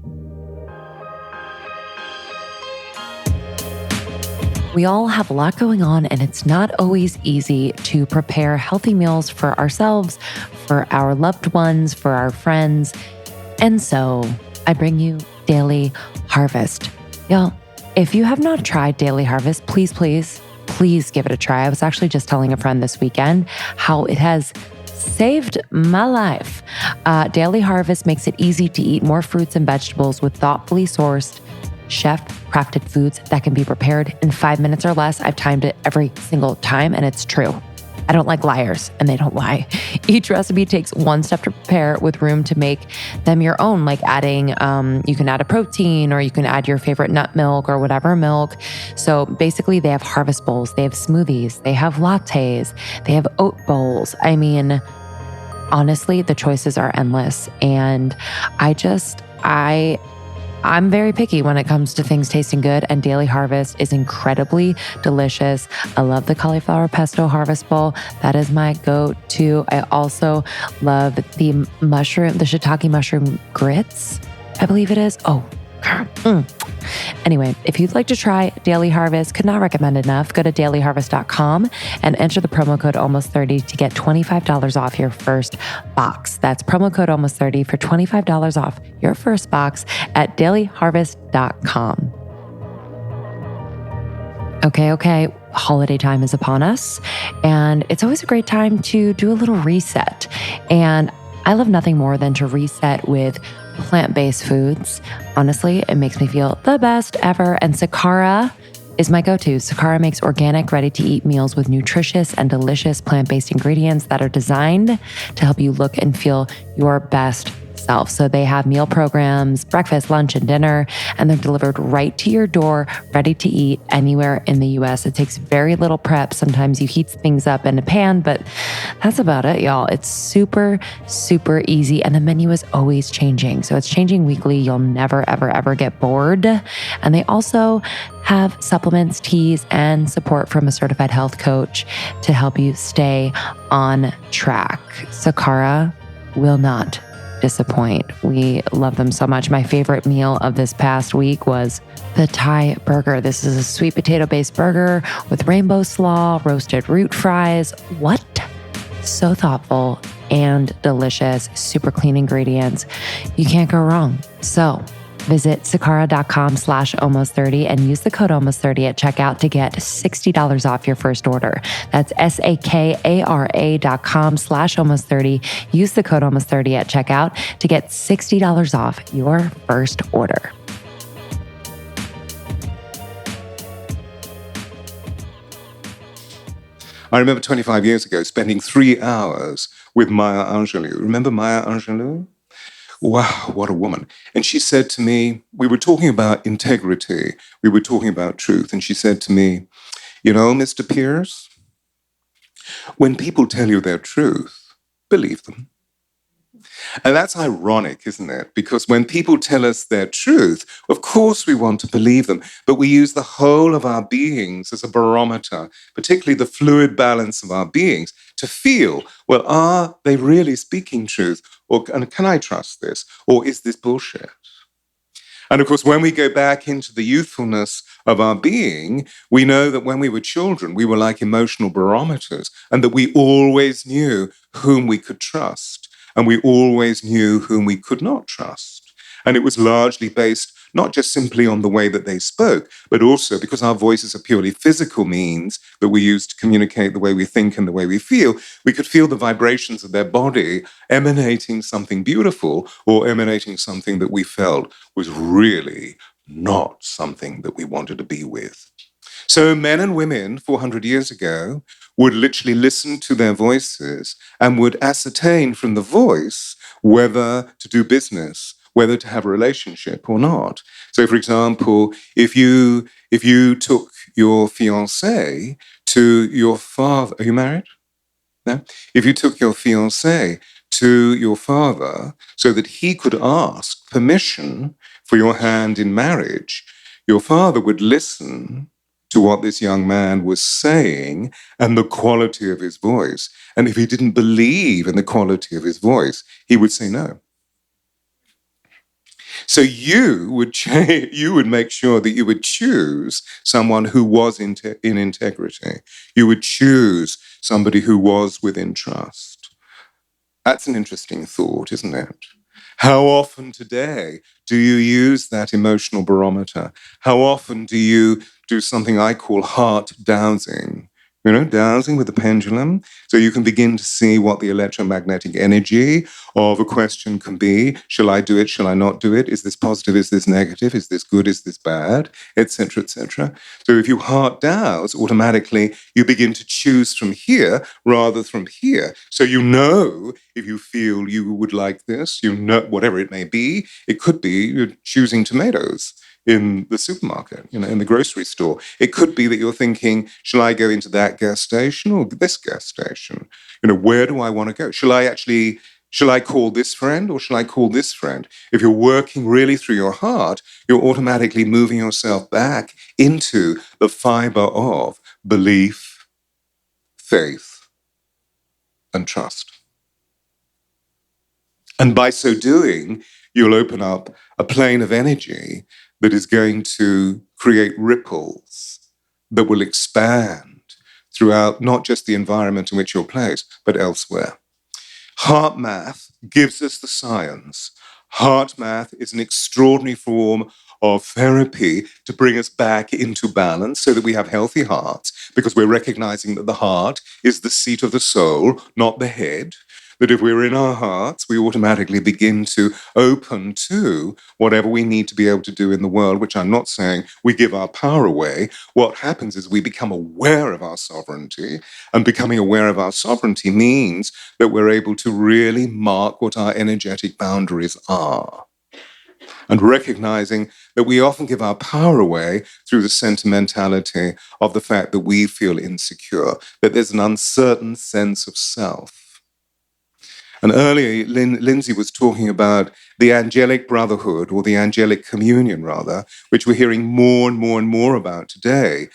We all have a lot going on, and it's not always easy to prepare healthy meals for ourselves, for our loved ones, for our friends. And so I bring you Daily Harvest. Y'all, if you have not tried Daily Harvest, please give it a try. I was actually just telling a friend this weekend how it has saved my life. Daily Harvest makes it easy to eat more fruits and vegetables with thoughtfully sourced, chef-crafted foods that can be prepared in 5 minutes or less. I've timed it every single time, and it's true. I don't like liars, and they don't lie. Each recipe takes one step to prepare with room to make them your own, like adding, you can add a protein, or you can add your favorite nut milk or whatever milk. So basically they have harvest bowls, they have smoothies, they have lattes, they have oat bowls. I mean, honestly, the choices are endless. And I'm very picky when it comes to things tasting good, and Daily Harvest is incredibly delicious. I love the cauliflower pesto harvest bowl. That is my go-to. I also love the shiitake mushroom grits, I believe it is. Oh, Anyway, if you'd like to try Daily Harvest, could not recommend enough, go to dailyharvest.com and enter the promo code almost30 to get $25 off your first box. That's promo code almost30 for $25 off your first box at dailyharvest.com. Okay. holiday time is upon us, and it's always a great time to do a little reset. And I love nothing more than to reset with plant-based foods. Honestly, it makes me feel the best ever. And Sakara is my go-to. Sakara makes organic, ready-to-eat meals with nutritious and delicious plant-based ingredients that are designed to help you look and feel your best self. So they have meal programs, breakfast, lunch, and dinner, and they're delivered right to your door, ready to eat anywhere in the US. It takes very little prep. Sometimes you heat things up in a pan, but that's about it, y'all. It's super, super easy. And the menu is always changing. So it's changing weekly. You'll never, ever, ever get bored. And they also have supplements, teas, and support from a certified health coach to help you stay on track. Sakara will not disappoint. We love them so much. My favorite meal of this past week was the Thai burger. This is a sweet potato-based burger with rainbow slaw, roasted root fries. What? So thoughtful and delicious, super clean ingredients. You can't go wrong. So visit sakara.com/almost30 and use the code almost30 at checkout to get $60 off your first order. That's sakara.com/almost30. Use the code almost30 at checkout to get $60 off your first order.
I remember 25 years ago spending 3 hours with Maya Angelou. Remember Maya Angelou? Wow, what a woman. And she said to me, we were talking about integrity, we were talking about truth, and she said to me, you know, Mr. Pearce, when people tell you their truth, believe them. And that's ironic, isn't it? Because when people tell us their truth, of course we want to believe them, but we use the whole of our beings as a barometer, particularly the fluid balance of our beings, to feel, well, are they really speaking truth? And can I trust this? Or is this bullshit? And of course, when we go back into the youthfulness of our being, we know that when we were children, we were like emotional barometers, and that we always knew whom we could trust, and we always knew whom we could not trust. And it was largely based not just simply on the way that they spoke, but also because our voices are purely physical means that we use to communicate the way we think and the way we feel, we could feel the vibrations of their body emanating something beautiful or emanating something that we felt was really not something that we wanted to be with. So men and women 400 years ago would literally listen to their voices and would ascertain from the voice whether to do business, whether to have a relationship or not. So, for example, if you took your fiancé to your father, are you married? No? If you took your fiancé to your father so that he could ask permission for your hand in marriage, your father would listen to what this young man was saying and the quality of his voice. And if he didn't believe in the quality of his voice, he would say no. So you would make sure that you would choose someone who was in integrity. You would choose somebody who was within trust. That's an interesting thought, isn't it? How often today do you use that emotional barometer? How often do you do something I call heart dowsing? You know, dowsing with the pendulum, so you can begin to see what the electromagnetic energy of a question can be. Shall I do it? Shall I not do it? Is this positive? Is this negative? Is this good? Is this bad? Etc., etc. So if you heart douse, automatically you begin to choose from here rather from here. So you know if you feel you would like this, you know, whatever it may be. It could be you're choosing tomatoes in the supermarket, you know, in the grocery store. It could be that you're thinking, shall I go into that gas station or this gas station? You know, where do I want to go? Shall I call this friend or shall I call this friend? If you're working really through your heart, you're automatically moving yourself back into the fiber of belief, faith, and trust. And by so doing, you'll open up a plane of energy that is going to create ripples that will expand throughout not just the environment in which you're placed, but elsewhere. Heart math gives us the science. Heart math is an extraordinary form of therapy to bring us back into balance so that we have healthy hearts, because we're recognizing that the heart is the seat of the soul, not the head. That if we're in our hearts, we automatically begin to open to whatever we need to be able to do in the world, which I'm not saying we give our power away. What happens is we become aware of our sovereignty, and becoming aware of our sovereignty means that we're able to really mark what our energetic boundaries are. And recognizing that we often give our power away through the sentimentality of the fact that we feel insecure, that there's an uncertain sense of self. And earlier, Lindsay was talking about the angelic brotherhood, or the angelic communion, rather, which we're hearing more and more and more about today.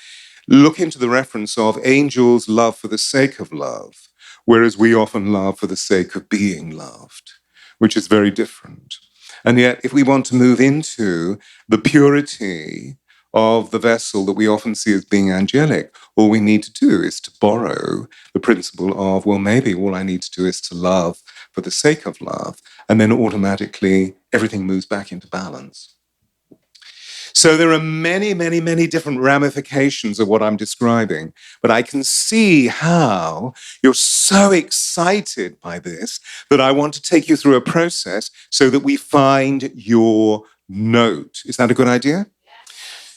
Look into the reference of angels love for the sake of love, whereas we often love for the sake of being loved, which is very different. And yet, if we want to move into the purity of the vessel that we often see as being angelic, all we need to do is to borrow the principle of, well, maybe all I need to do is to love for the sake of love, and then automatically everything moves back into balance. So there are many, many, many different ramifications of what I'm describing, but I can see how you're so excited by this that I want to take you through a process so that we find your note. Is that a good idea?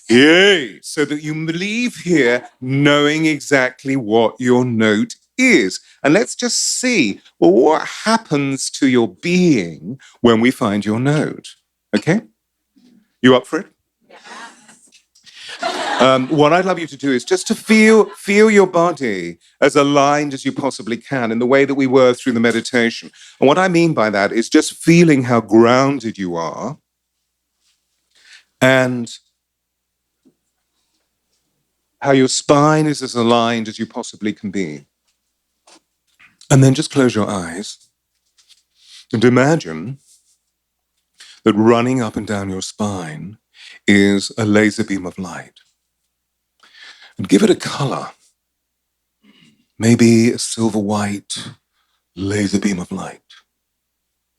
Yay! So that you leave here knowing exactly what your note is. And let's just see, well, what happens to your being when we find your note? Okay? You up for it? What I'd love you to do is just to feel your body as aligned as you possibly can in the way that we were through the meditation. And what I mean by that is just feeling how grounded you are and how your spine is as aligned as you possibly can be. And then just close your eyes and imagine that running up and down your spine is a laser beam of light. And give it a color. Maybe a silver white laser beam of light.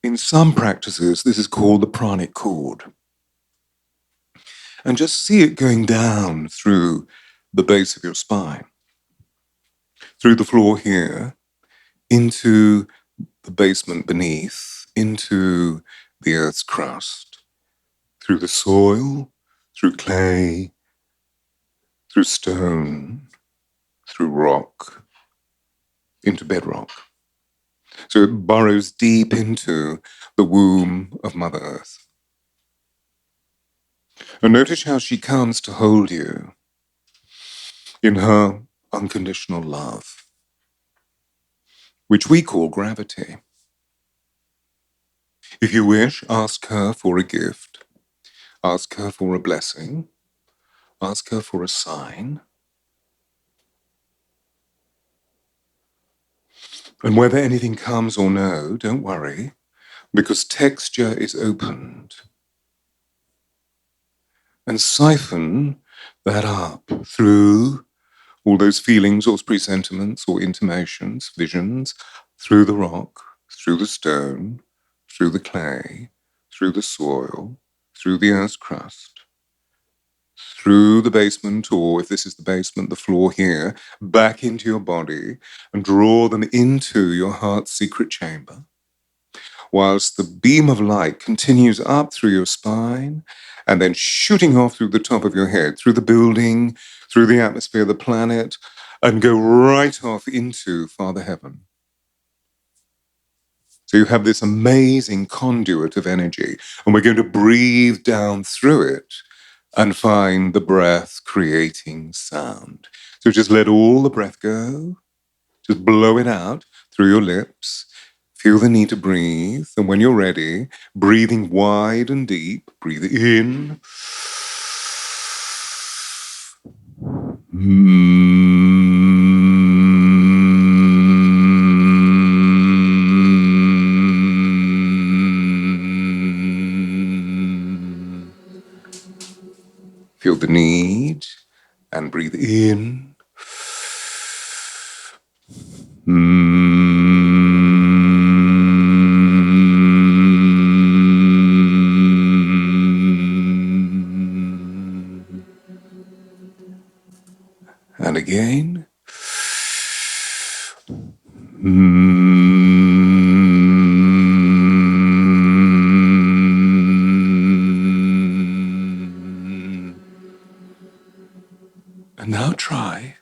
In some practices, this is called the pranic cord. And just see it going down through the base of your spine, through the floor here, into the basement beneath, into the earth's crust, through the soil, through clay, through stone, through rock, into bedrock. So it burrows deep into the womb of Mother Earth. And notice how she comes to hold you in her unconditional love, which we call gravity. If you wish, ask her for a gift, ask her for a blessing, ask her for a sign. And whether anything comes or no, don't worry, because texture is opened. And siphon that up through all those feelings or presentiments or intimations, visions, through the rock, through the stone, through the clay, through the soil, through the earth's crust, through the basement, or if this is the basement, the floor here, back into your body, and draw them into your heart's secret chamber, whilst the beam of light continues up through your spine, and then shooting off through the top of your head, through the building, through the atmosphere, the planet, and go right off into Father Heaven. So you have this amazing conduit of energy, and we're going to breathe down through it and find the breath creating sound. So just let all the breath go. Just blow it out through your lips. Feel the need to breathe. And when you're ready, breathing wide and deep, breathe in. Feel the need and breathe in. And now try.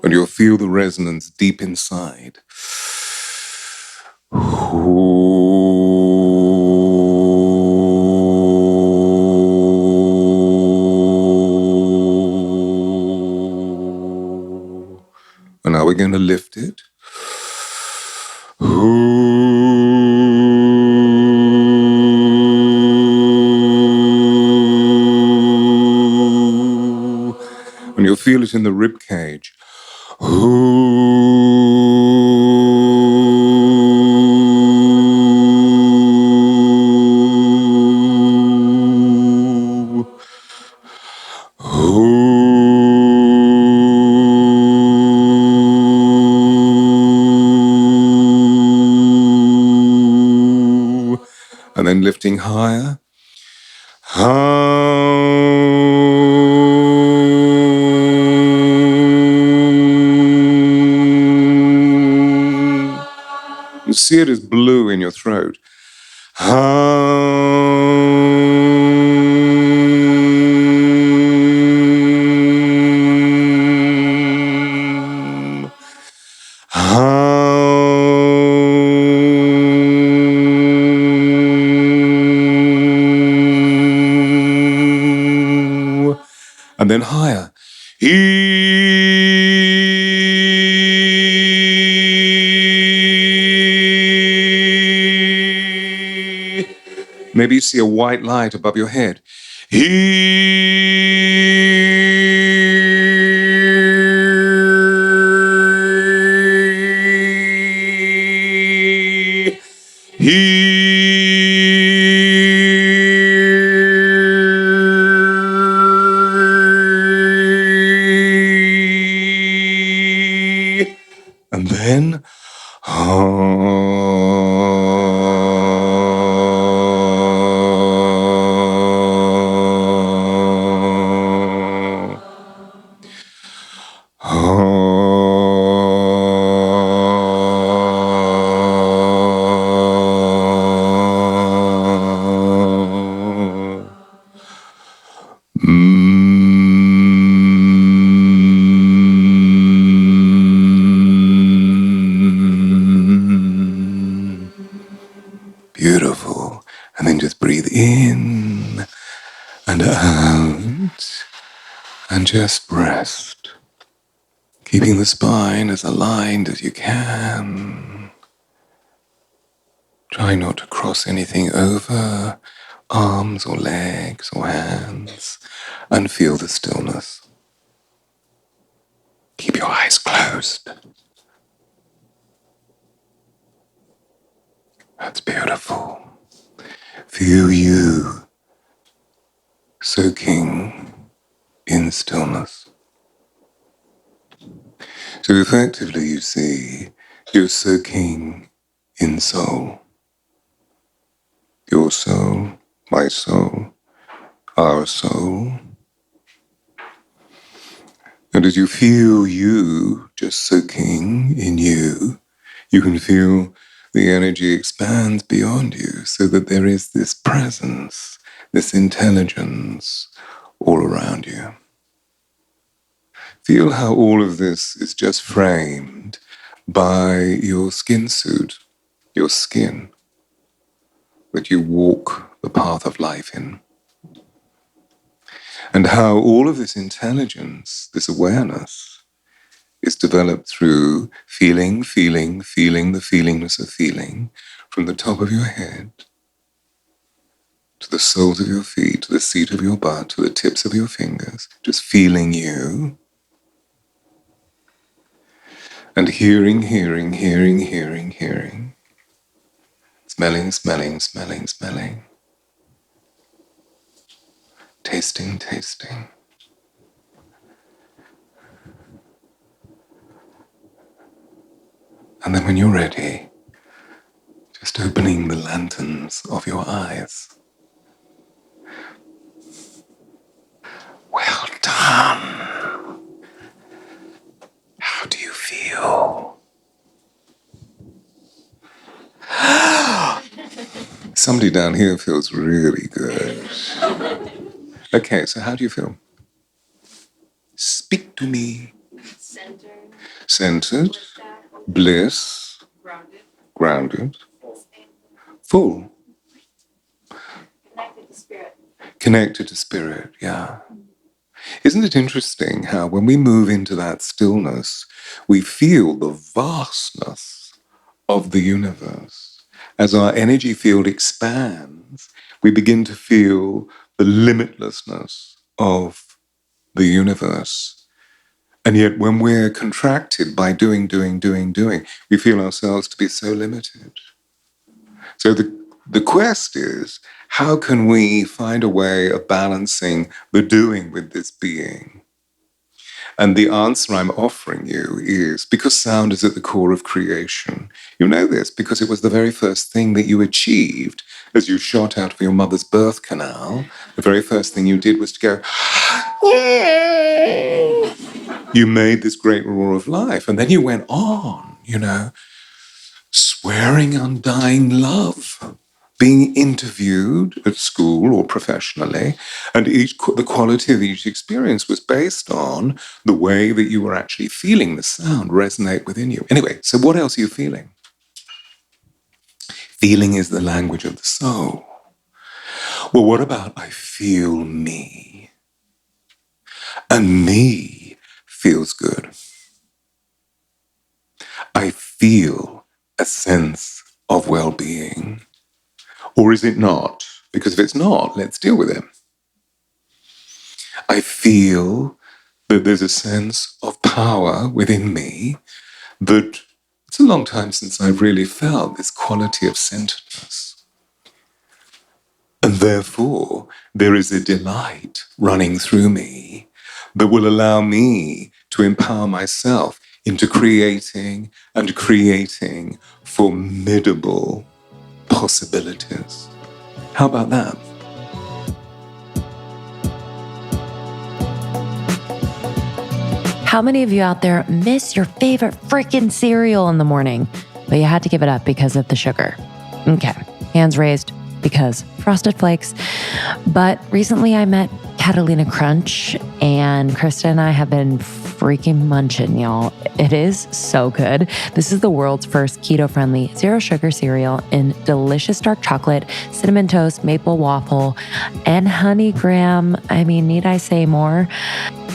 And you'll feel the resonance deep inside. And now we're going to lift it. And you'll feel it in the rib cage. And then lifting higher. You see it as blue in your throat. And then higher. Maybe you see a white light above your head. And then beautiful. And then just breathe in and out and just rest. Keeping the spine as aligned as you can. Try not to cross anything over, arms or legs or hands, and feel the stillness. Keep your eyes closed. That's beautiful. Feel you soaking in stillness. So effectively, you see, you're soaking in soul. Your soul, my soul, our soul. And as you feel you just soaking in you, you can feel the energy expands beyond you so that there is this presence, this intelligence all around you. Feel how all of this is just framed by your skin suit, your skin, that you walk the path of life in. And how all of this intelligence, this awareness, is developed through feeling the feelingness of feeling from the top of your head to the soles of your feet, to the seat of your butt, to the tips of your fingers, just feeling you. And hearing. Smelling, smelling, smelling, smelling. Tasting, tasting. And then when you're ready, just opening the lanterns of your eyes. Well done. How do you feel? Somebody down here feels really good. Okay, so how do you feel? Speak to me. Centered. Bliss. Grounded. Full. Connected to spirit, yeah. Isn't it interesting how when we move into that stillness, we feel the vastness of the universe? As our energy field expands, we begin to feel the limitlessness of the universe. And yet when we're contracted by doing, we feel ourselves to be so limited. So the quest is, how can we find a way of balancing the doing with this being? And the answer I'm offering you is, because sound is at the core of creation. You know this because it was the very first thing that you achieved as you shot out of your mother's birth canal. The very first thing you did was to go, you made this great roar of life. And then you went on, swearing undying love, being interviewed at school or professionally, and the quality of each experience was based on the way that you were actually feeling the sound resonate within you. Anyway, so what else are you feeling? Feeling is the language of the soul. Well, what about I feel me? And me feels good. I feel a sense of well-being. Or is it not? Because if it's not, let's deal with it. I feel that there's a sense of power within me that it's a long time since I've really felt this quality of centeredness. And therefore, there is a delight running through me that will allow me to empower myself into creating formidable possibilities. How about that?
How many of you out there miss your favorite freaking cereal in the morning, but you had to give it up because of the sugar? Okay, hands raised because Frosted Flakes. But recently I met Catalina Crunch, and Krista and I have been freaking munching, y'all. It is so good. This is the world's first keto-friendly, zero-sugar cereal in delicious dark chocolate, cinnamon toast, maple waffle, and honey graham. I mean, need I say more?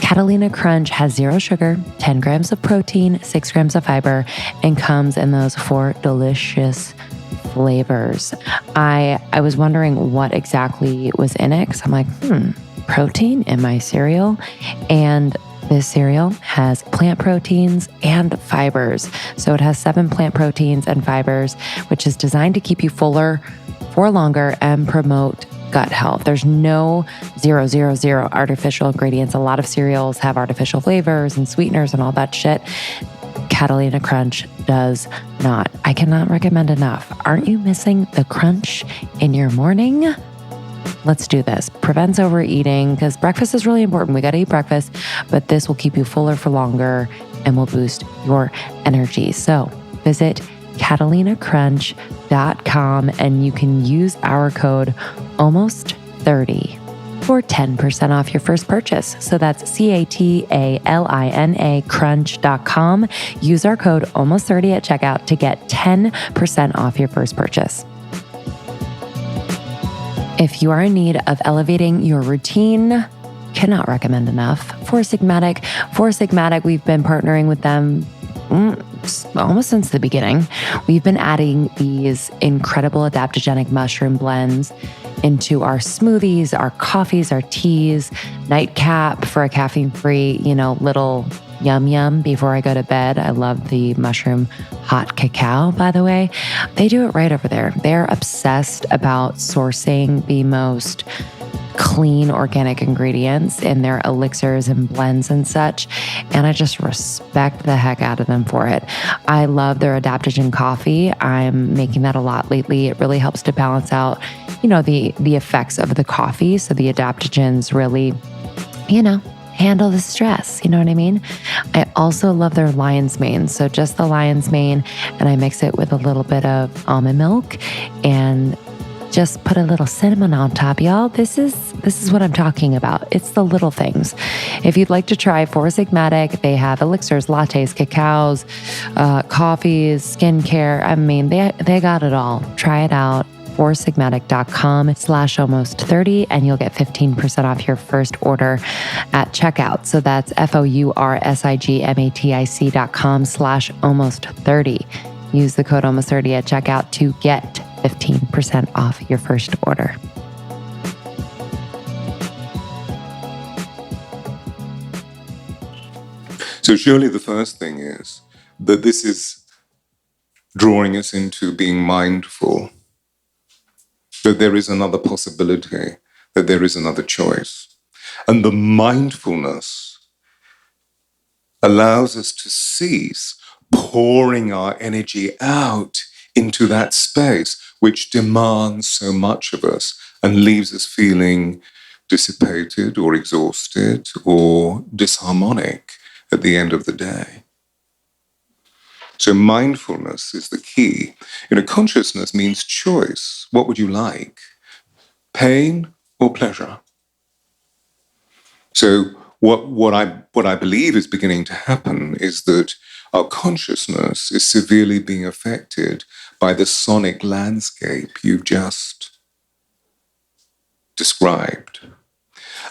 Catalina Crunch has 0 sugar, 10 grams of protein, 6 grams of fiber, and comes in those 4 delicious flavors. I was wondering what exactly was in it, because I'm like, protein in my cereal? And this cereal has plant proteins and fibers. So it has 7 plant proteins and fibers, which is designed to keep you fuller for longer and promote gut health. There's no 000 artificial ingredients. A lot of cereals have artificial flavors and sweeteners and all that shit. Catalina Crunch does not. I cannot recommend enough. Aren't you missing the crunch in your morning? Let's do this. Prevents overeating, because breakfast is really important. We got to eat breakfast, but this will keep you fuller for longer and will boost your energy. So visit CatalinaCrunch.com and you can use our code ALMOST30 for 10% off your first purchase. So that's CATALINA crunch.com. Use our code ALMOST30 at checkout to get 10% off your first purchase. If you are in need of elevating your routine, cannot recommend enough. Four Sigmatic, we've been partnering with them almost since the beginning. We've been adding these incredible adaptogenic mushroom blends into our smoothies, our coffees, our teas, nightcap for a caffeine-free, little yum yum before I go to bed. I love the mushroom hot cacao, by the way. They do it right over there. They're obsessed about sourcing the most clean organic ingredients in their elixirs and blends and such. And I just respect the heck out of them for it. I love their adaptogen coffee. I'm making that a lot lately. It really helps to balance out, the effects of the coffee. So the adaptogens really, handle the stress. You know what I mean? I also love their lion's mane. So just the lion's mane, and I mix it with a little bit of almond milk and just put a little cinnamon on top, y'all. This is what I'm talking about. It's the little things. If you'd like to try Four Sigmatic, they have elixirs, lattes, cacaos, coffees, skincare. I mean, they got it all. Try it out. foursigmatic.com/almost30 and you'll get 15% off your first order at checkout. So that's FOURSIGMATIC.com/almost30. Use the code almost30 at checkout to get 15% off your first order.
So surely the first thing is that this is drawing us into being mindful, that there is another possibility, that there is another choice. And the mindfulness allows us to cease pouring our energy out into that space which demands so much of us and leaves us feeling dissipated or exhausted or disharmonic at the end of the day. So mindfulness is the key. Consciousness means choice. What would you like? Pain or pleasure? So what I believe is beginning to happen is that our consciousness is severely being affected by the sonic landscape you've just described.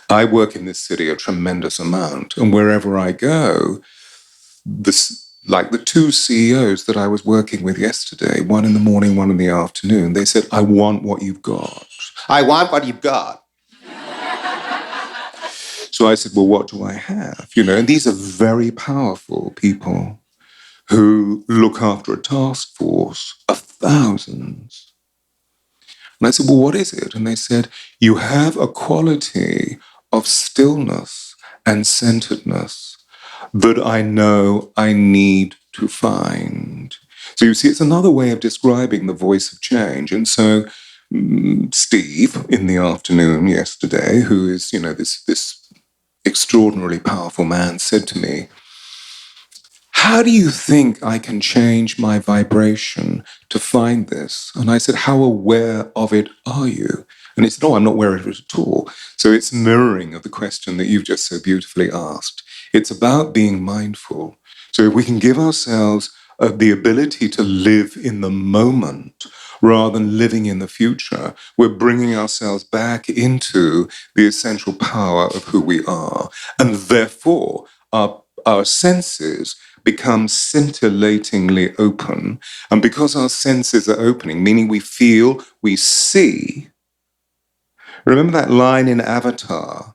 I work in this city a tremendous amount, and wherever I go, like the two CEOs that I was working with yesterday, one in the morning, one in the afternoon, they said, I want what you've got. I want what you've got. So I said, well, what do I have? And these are very powerful people who look after a task force of thousands. And I said, well, what is it? And they said, you have a quality of stillness and centeredness that I know I need to find. So you see, it's another way of describing the voice of change. And so Steve, in the afternoon yesterday, who is, this extraordinarily powerful man, said to me, how do you think I can change my vibration to find this? And I said, how aware of it are you? And he said, I'm not aware of it at all. So it's mirroring of the question that you've just so beautifully asked. It's about being mindful. So if we can give ourselves the ability to live in the moment rather than living in the future, we're bringing ourselves back into the essential power of who we are. And therefore, our senses become scintillatingly open. And because our senses are opening, meaning we feel, we see. Remember that line in Avatar,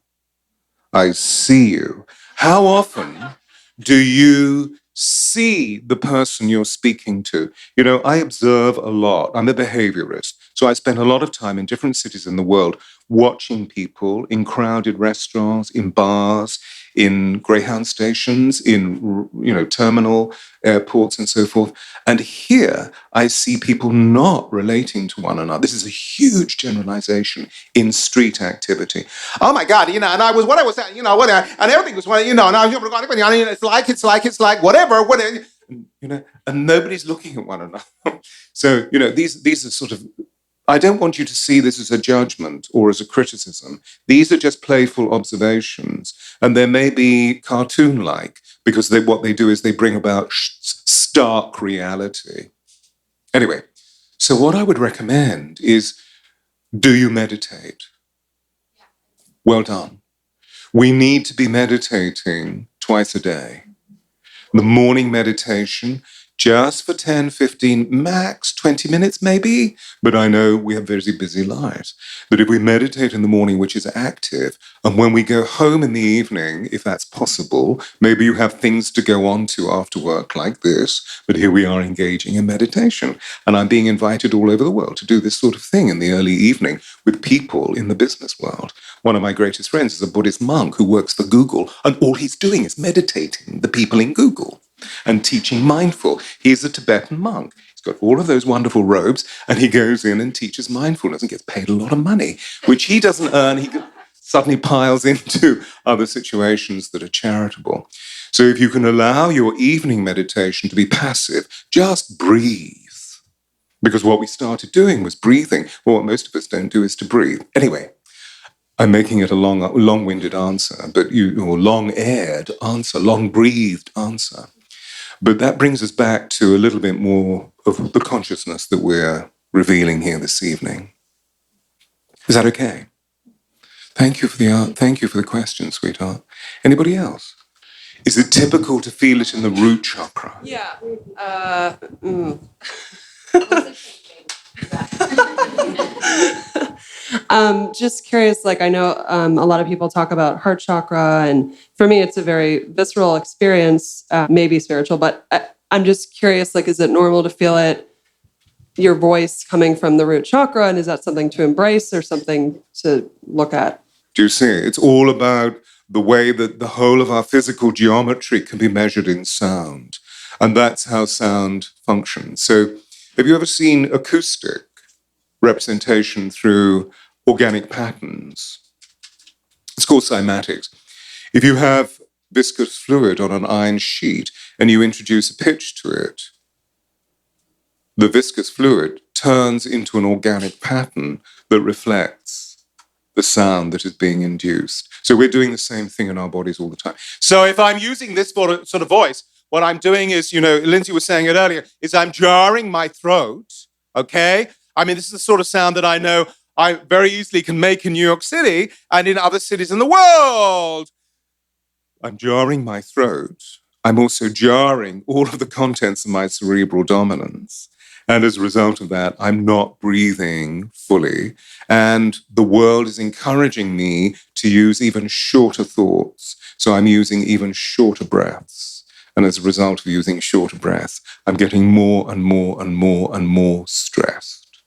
I see you. How often do you see the person you're speaking to? I observe a lot. I'm a behaviorist. So I spend a lot of time in different cities in the world watching people in crowded restaurants, in bars, in Greyhound stations, in terminal airports and so forth. And here I see people not relating to one another. This is a huge generalization in street activity. Oh my God, and I was what I was saying, and everything was and I it's like whatever, and nobody's looking at one another. So these are sort of. I don't want you to see this as a judgment or as a criticism. These are just playful observations, and they may be cartoon-like because what they do is they bring about stark reality. Anyway, so what I would recommend is, do you meditate? Well done. We need to be meditating twice a day. The morning meditation, just for 10, 15, max 20 minutes maybe. But I know we have very busy lives. That if we meditate in the morning, which is active, and when we go home in the evening, if that's possible, maybe you have things to go on to after work like this, but here we are engaging in meditation. And I'm being invited all over the world to do this sort of thing in the early evening with people in the business world. One of my greatest friends is a Buddhist monk who works for Google, and all he's doing is meditating the people in Google and teaching mindful. He's a Tibetan monk. He's got all of those wonderful robes, and he goes in and teaches mindfulness and gets paid a lot of money, which he doesn't earn. He suddenly piles into other situations that are charitable. So if you can allow your evening meditation to be passive, just breathe. Because what we started doing was breathing. Well, what most of us don't do is to breathe. Anyway, I'm making it a long-winded answer, or long-aired answer, long-breathed answer. But that brings us back to a little bit more of the consciousness that we're revealing here this evening. Is that okay? Thank you for the question, sweetheart. Anybody else? Is it typical to feel it in the root chakra?
Yeah. Just curious, like I know a lot of people talk about heart chakra, and for me it's a very visceral experience, maybe spiritual, but I'm just curious, like, is it normal to feel it, your voice coming from the root chakra, and is that something to embrace or something to look at?
Do you see? It's all about the way that the whole of our physical geometry can be measured in sound, and that's how sound functions. So have you ever seen acoustic representation through organic patterns? It's called cymatics. If you have viscous fluid on an iron sheet and you introduce a pitch to it, the viscous fluid turns into an organic pattern that reflects the sound that is being induced. So we're doing the same thing in our bodies all the time. So if I'm using this sort of voice, what I'm doing is, Lindsay was saying it earlier, is I'm jarring my throat, okay? I mean, this is the sort of sound that I know I very easily can make in New York City and in other cities in the world. I'm jarring my throat. I'm also jarring all of the contents of my cerebral dominance. And as a result of that, I'm not breathing fully. And the world is encouraging me to use even shorter thoughts. So I'm using even shorter breaths. And as a result of using shorter breaths, I'm getting more and more and more and more stressed,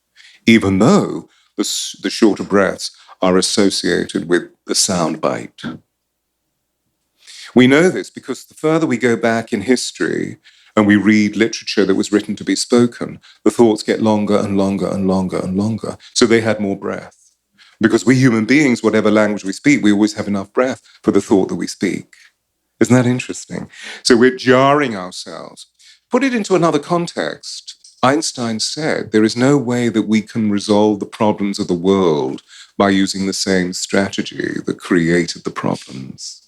even though the shorter breaths are associated with the sound bite. We know this because the further we go back in history and we read literature that was written to be spoken, the thoughts get longer and longer and longer and longer. So they had more breath. Because we human beings, whatever language we speak, we always have enough breath for the thought that we speak. Isn't that interesting? So we're jarring ourselves. Put it into another context. Einstein said there is no way that we can resolve the problems of the world by using the same strategy that created the problems.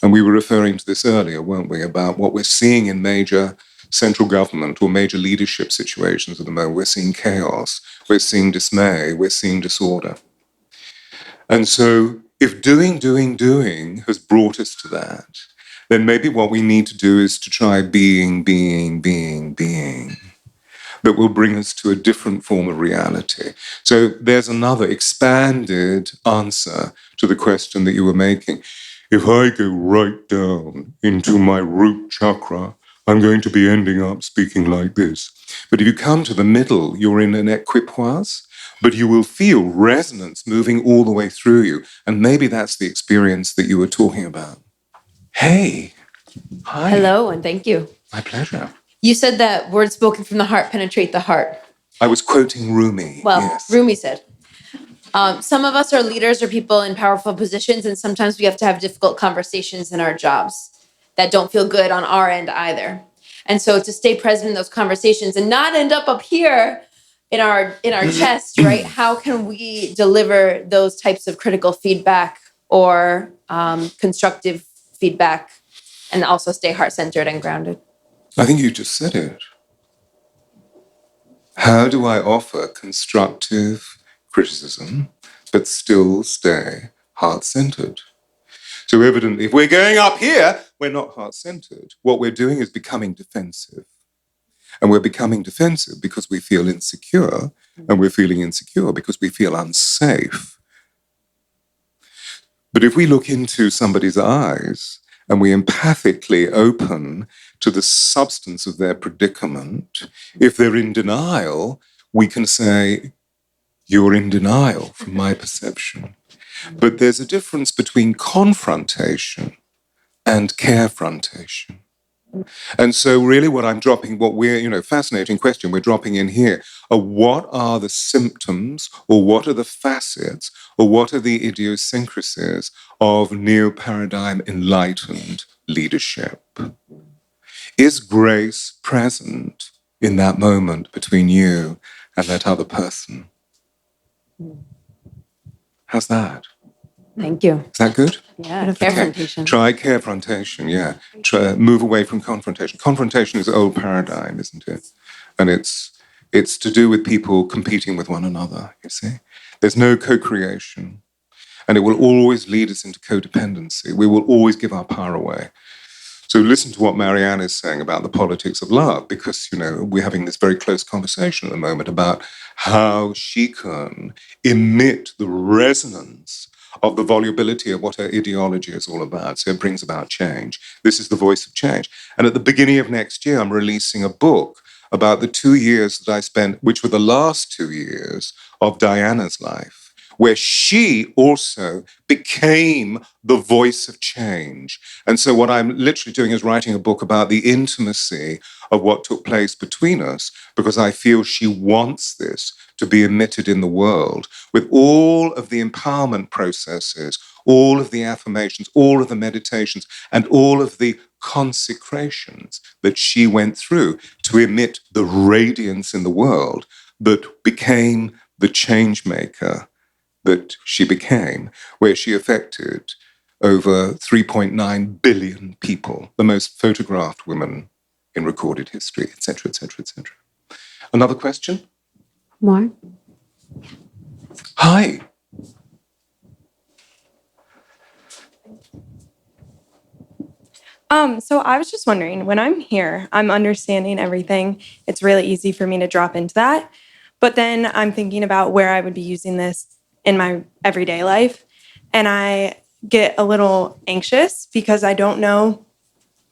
And we were referring to this earlier, weren't we, about what we're seeing in major central government or major leadership situations at the moment. We're seeing chaos, we're seeing dismay, we're seeing disorder. And so if doing has brought us to that, then maybe what we need to do is to try being, that will bring us to a different form of reality. So there's another expanded answer to the question that you were making. If I go right down into my root chakra, I'm going to be ending up speaking like this. But if you come to the middle, you're in an equipoise, but you will feel resonance moving all the way through you. And maybe that's the experience that you were talking about. Hey. Hi.
Hello, and thank you.
My pleasure.
You said that words spoken from the heart penetrate the heart.
I was quoting Rumi.
Well,
yes.
Rumi said. Some of us are leaders or people in powerful positions, and sometimes we have to have difficult conversations in our jobs that don't feel good on our end either. And so to stay present in those conversations and not end up here in our chest, right? How can we deliver those types of critical feedback or constructive feedback and also stay heart-centered and grounded?
I think you just said it. How do I offer constructive criticism but still stay heart-centered? So evidently, if we're going up here, we're not heart-centered. What we're doing is becoming defensive. And we're becoming defensive because we feel insecure, and we're feeling insecure because we feel unsafe. But if we look into somebody's eyes and we empathically open to the substance of their predicament, if they're in denial, we can say, you're in denial from my perception. But there's a difference between confrontation and carefrontation. And so really what I'm dropping, what we're, fascinating question we're dropping in here, are what are the symptoms, or what are the facets, or what are the idiosyncrasies of neo-paradigm enlightened leadership? Is grace present in that moment between you and that other person? How's that?
Thank you.
Is that good?
Yeah.
Carefrontation.
Try carefrontation, yeah. Move away from confrontation. Confrontation is an old paradigm, isn't it? And it's to do with people competing with one another, you see. There's no co-creation. And it will always lead us into codependency. We will always give our power away. So listen to what Marianne is saying about the politics of love, because, we're having this very close conversation at the moment about how she can emit the resonance of the volubility of what her ideology is all about. So it brings about change. This is the voice of change. And at the beginning of next year, I'm releasing a book about the 2 years that I spent, which were the last 2 years of Diana's life, where she also became the voice of change. And so what I'm literally doing is writing a book about the intimacy of what took place between us, because I feel she wants this to be emitted in the world with all of the empowerment processes, all of the affirmations, all of the meditations, and all of the consecrations that she went through to emit the radiance in the world that became the change maker that she became, where she affected over 3.9 billion people, the most photographed woman in recorded history, etc., etc., etc. Another question?
More?
Hi.
So I was just wondering, when I'm here, I'm understanding everything. It's really easy for me to drop into that. But then I'm thinking about where I would be using this in my everyday life. And I get a little anxious because I don't know,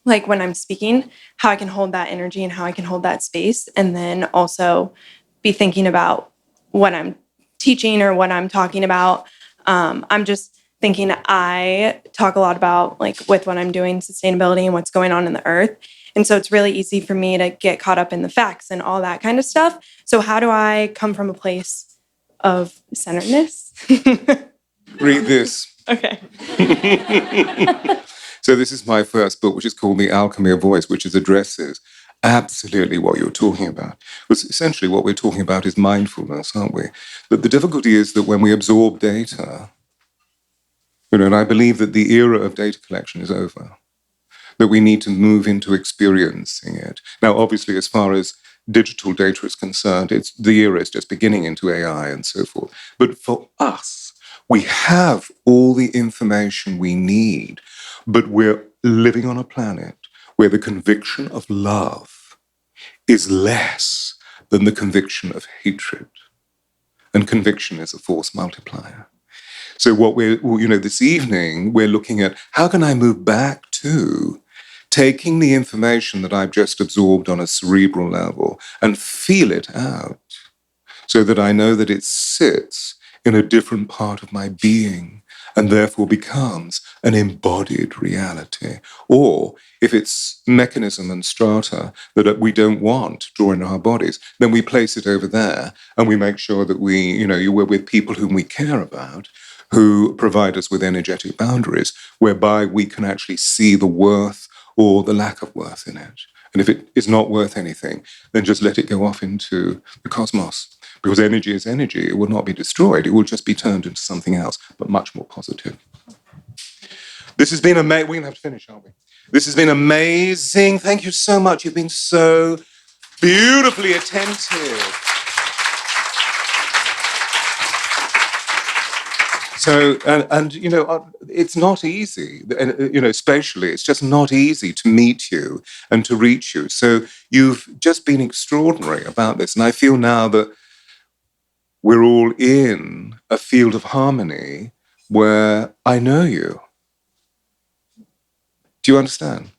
like when I'm speaking, how I can hold that energy and how I can hold that space. And then also be thinking about what I'm teaching or what I'm talking about. I'm just thinking I talk a lot about, like, with what I'm doing, sustainability and what's going on in the earth. And so it's really easy for me to get caught up in the facts and all that kind of stuff. So how do I come from a place of centeredness?
Read this.
Okay.
So this is my first book, which is called The Alchemy of Voice, which addresses absolutely what you're talking about. Because essentially what we're talking about is mindfulness, aren't we? But the difficulty is that when we absorb data, and I believe that the era of data collection is over, that we need to move into experiencing it. Now, obviously, as far as digital data is concerned, the era is just beginning into AI and so forth. But for us, we have all the information we need, but we're living on a planet where the conviction of love is less than the conviction of hatred. And conviction is a force multiplier. So what this evening, we're looking at how can I move back to taking the information that I've just absorbed on a cerebral level and feel it out so that I know that it sits in a different part of my being and therefore becomes an embodied reality. Or if it's mechanism and strata that we don't want to draw in our bodies, then we place it over there and we make sure that we're with people whom we care about, who provide us with energetic boundaries whereby we can actually see the worth or the lack of worth in it. And if it is not worth anything, then just let it go off into the cosmos. Because energy is energy. It will not be destroyed. It will just be turned into something else, but much more positive. This has been amazing. We're going to have to finish, aren't we? This has been amazing. Thank you so much. You've been so beautifully attentive. So, and it's not easy, and, spatially, it's just not easy to meet you and to reach you. So you've just been extraordinary about this. And I feel now that we're all in a field of harmony where I know you. Do you understand?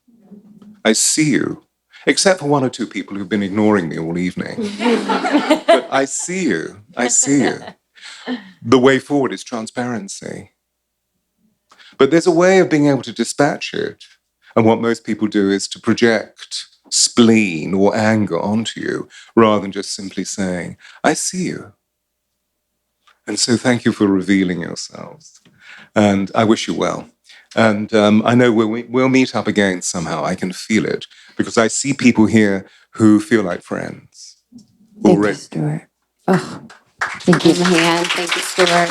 I see you, except for one or two people who've been ignoring me all evening. But I see you. I see you. The way forward is transparency. But there's a way of being able to dispatch it. And what most people do is to project spleen or anger onto you rather than just simply saying, I see you. And so thank you for revealing yourselves. And I wish you well. And I know we'll meet up again somehow. I can feel it because I see people here who feel like friends.
Thank you, Stewart. Oh, thank you, Mahan. Thank you, Stewart.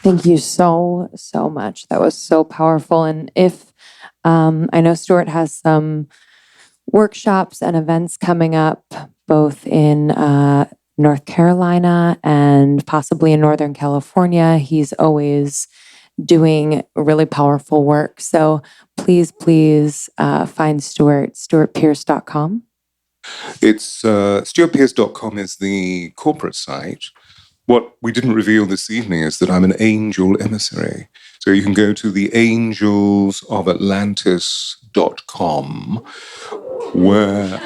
Thank you so much. That was so powerful. And if I know Stewart has some workshops and events coming up, both in North Carolina and possibly in Northern California. He's always doing really powerful work. So please find Stewart, stewartpearce.com.
It's stewartpearce.com is the corporate site. What we didn't reveal this evening is that I'm an angel emissary. So you can go to the angelsofatlantis.com where...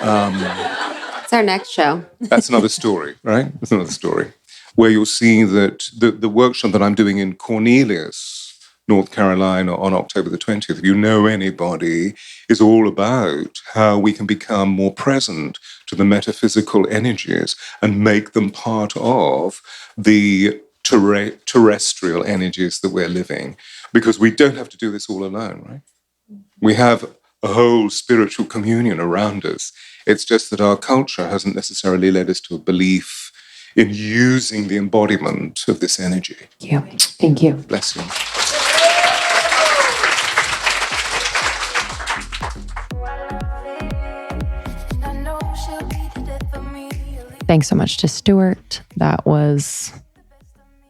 It's our next show.
That's another story, right? That's another story. Where you'll see that the workshop that I'm doing in Cornelius, North Carolina on October the 20th, if you know anybody, is all about how we can become more present to the metaphysical energies and make them part of the terrestrial energies that we're living. Because we don't have to do this all alone, right? We have a whole spiritual communion around us. It's just that our culture hasn't necessarily led us to a belief in using the embodiment of this energy.
Thank you. Thank you.
Bless you.
Thanks so much to Stewart. That was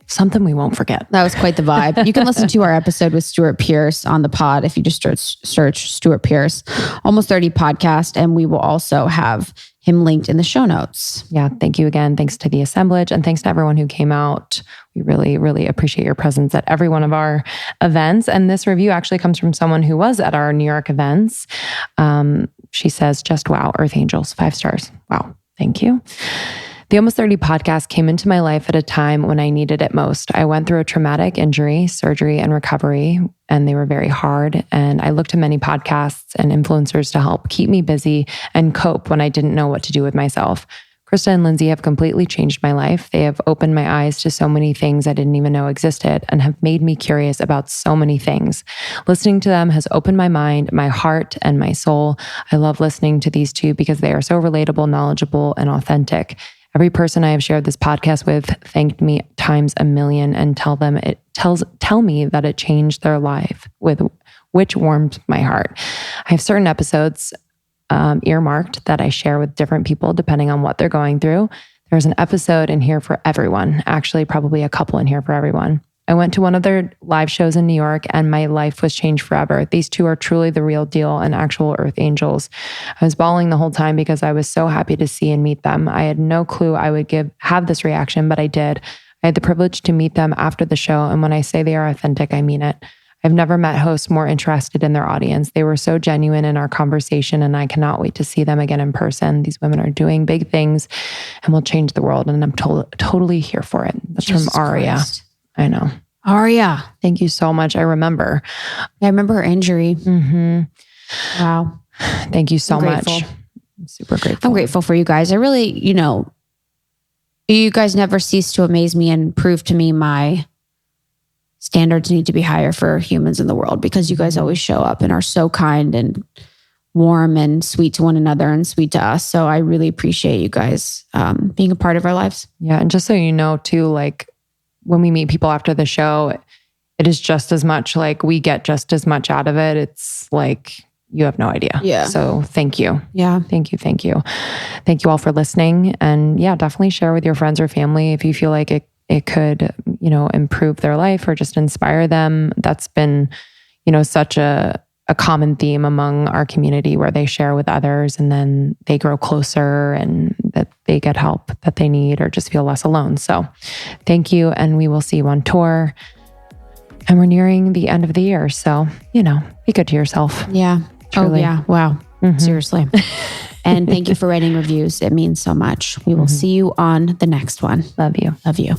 something we won't forget.
That was quite the vibe. You can listen to our episode with Stewart Pearce on the pod if you just search Stewart Pearce, Almost 30 podcast, and we will also have him linked in the show notes.
Yeah, thank you again. Thanks to the assemblage and thanks to everyone who came out. We really, really appreciate your presence at every one of our events. And this review actually comes from someone who was at our New York events. She says, just wow, Earth Angels, 5 stars. Wow, thank you. The Almost 30 podcast came into my life at a time when I needed it most. I went through a traumatic injury, surgery, and recovery, and they were very hard. And I looked to many podcasts and influencers to help keep me busy and cope when I didn't know what to do with myself. Krista and Lindsay have completely changed my life. They have opened my eyes to so many things I didn't even know existed and have made me curious about so many things. Listening to them has opened my mind, my heart, and my soul. I love listening to these two because they are so relatable, knowledgeable, and authentic. Every person I have shared this podcast with thanked me times a million and tell me that it changed their life, which warmed my heart. I have certain episodes earmarked that I share with different people depending on what they're going through. There's an episode in here for everyone, actually probably a couple in here for everyone. I went to one of their live shows in New York and my life was changed forever. These two are truly the real deal and actual Earth Angels. I was bawling the whole time because I was so happy to see and meet them. I had no clue I would have this reaction, but I did. I had the privilege to meet them after the show, and when I say they are authentic, I mean it. I've never met hosts more interested in their audience. They were so genuine in our conversation, and I cannot wait to see them again in person. These women are doing big things and will change the world, and I'm totally here for it. That's Jesus from Aria. Christ. I know.
Aria.
Thank you so much. I remember
her injury.
Mm-hmm.
Wow.
Thank you so much. I'm super grateful.
I'm grateful for you guys. I really, you guys never cease to amaze me and prove to me my standards need to be higher for humans in the world because you guys always show up and are so kind and warm and sweet to one another and sweet to us. So I really appreciate you guys being a part of our lives.
Yeah. And just so you know too, like, when we meet people after the show, it is just as much like we get just as much out of it. It's like you have no idea.
Yeah.
So thank you.
Yeah.
Thank you. Thank you. Thank you all for listening. And yeah, definitely share with your friends or family if you feel like it could, improve their life or just inspire them. That's been, such a common theme among our community where they share with others and then they grow closer and that they get help that they need or just feel less alone. So thank you. And we will see you on tour. And we're nearing the end of the year. So, be good to yourself.
Yeah.
Truly.
Oh, yeah. Wow. Seriously. And thank you for writing reviews. It means so much. We will see you on the next one.
Love you.
Love you.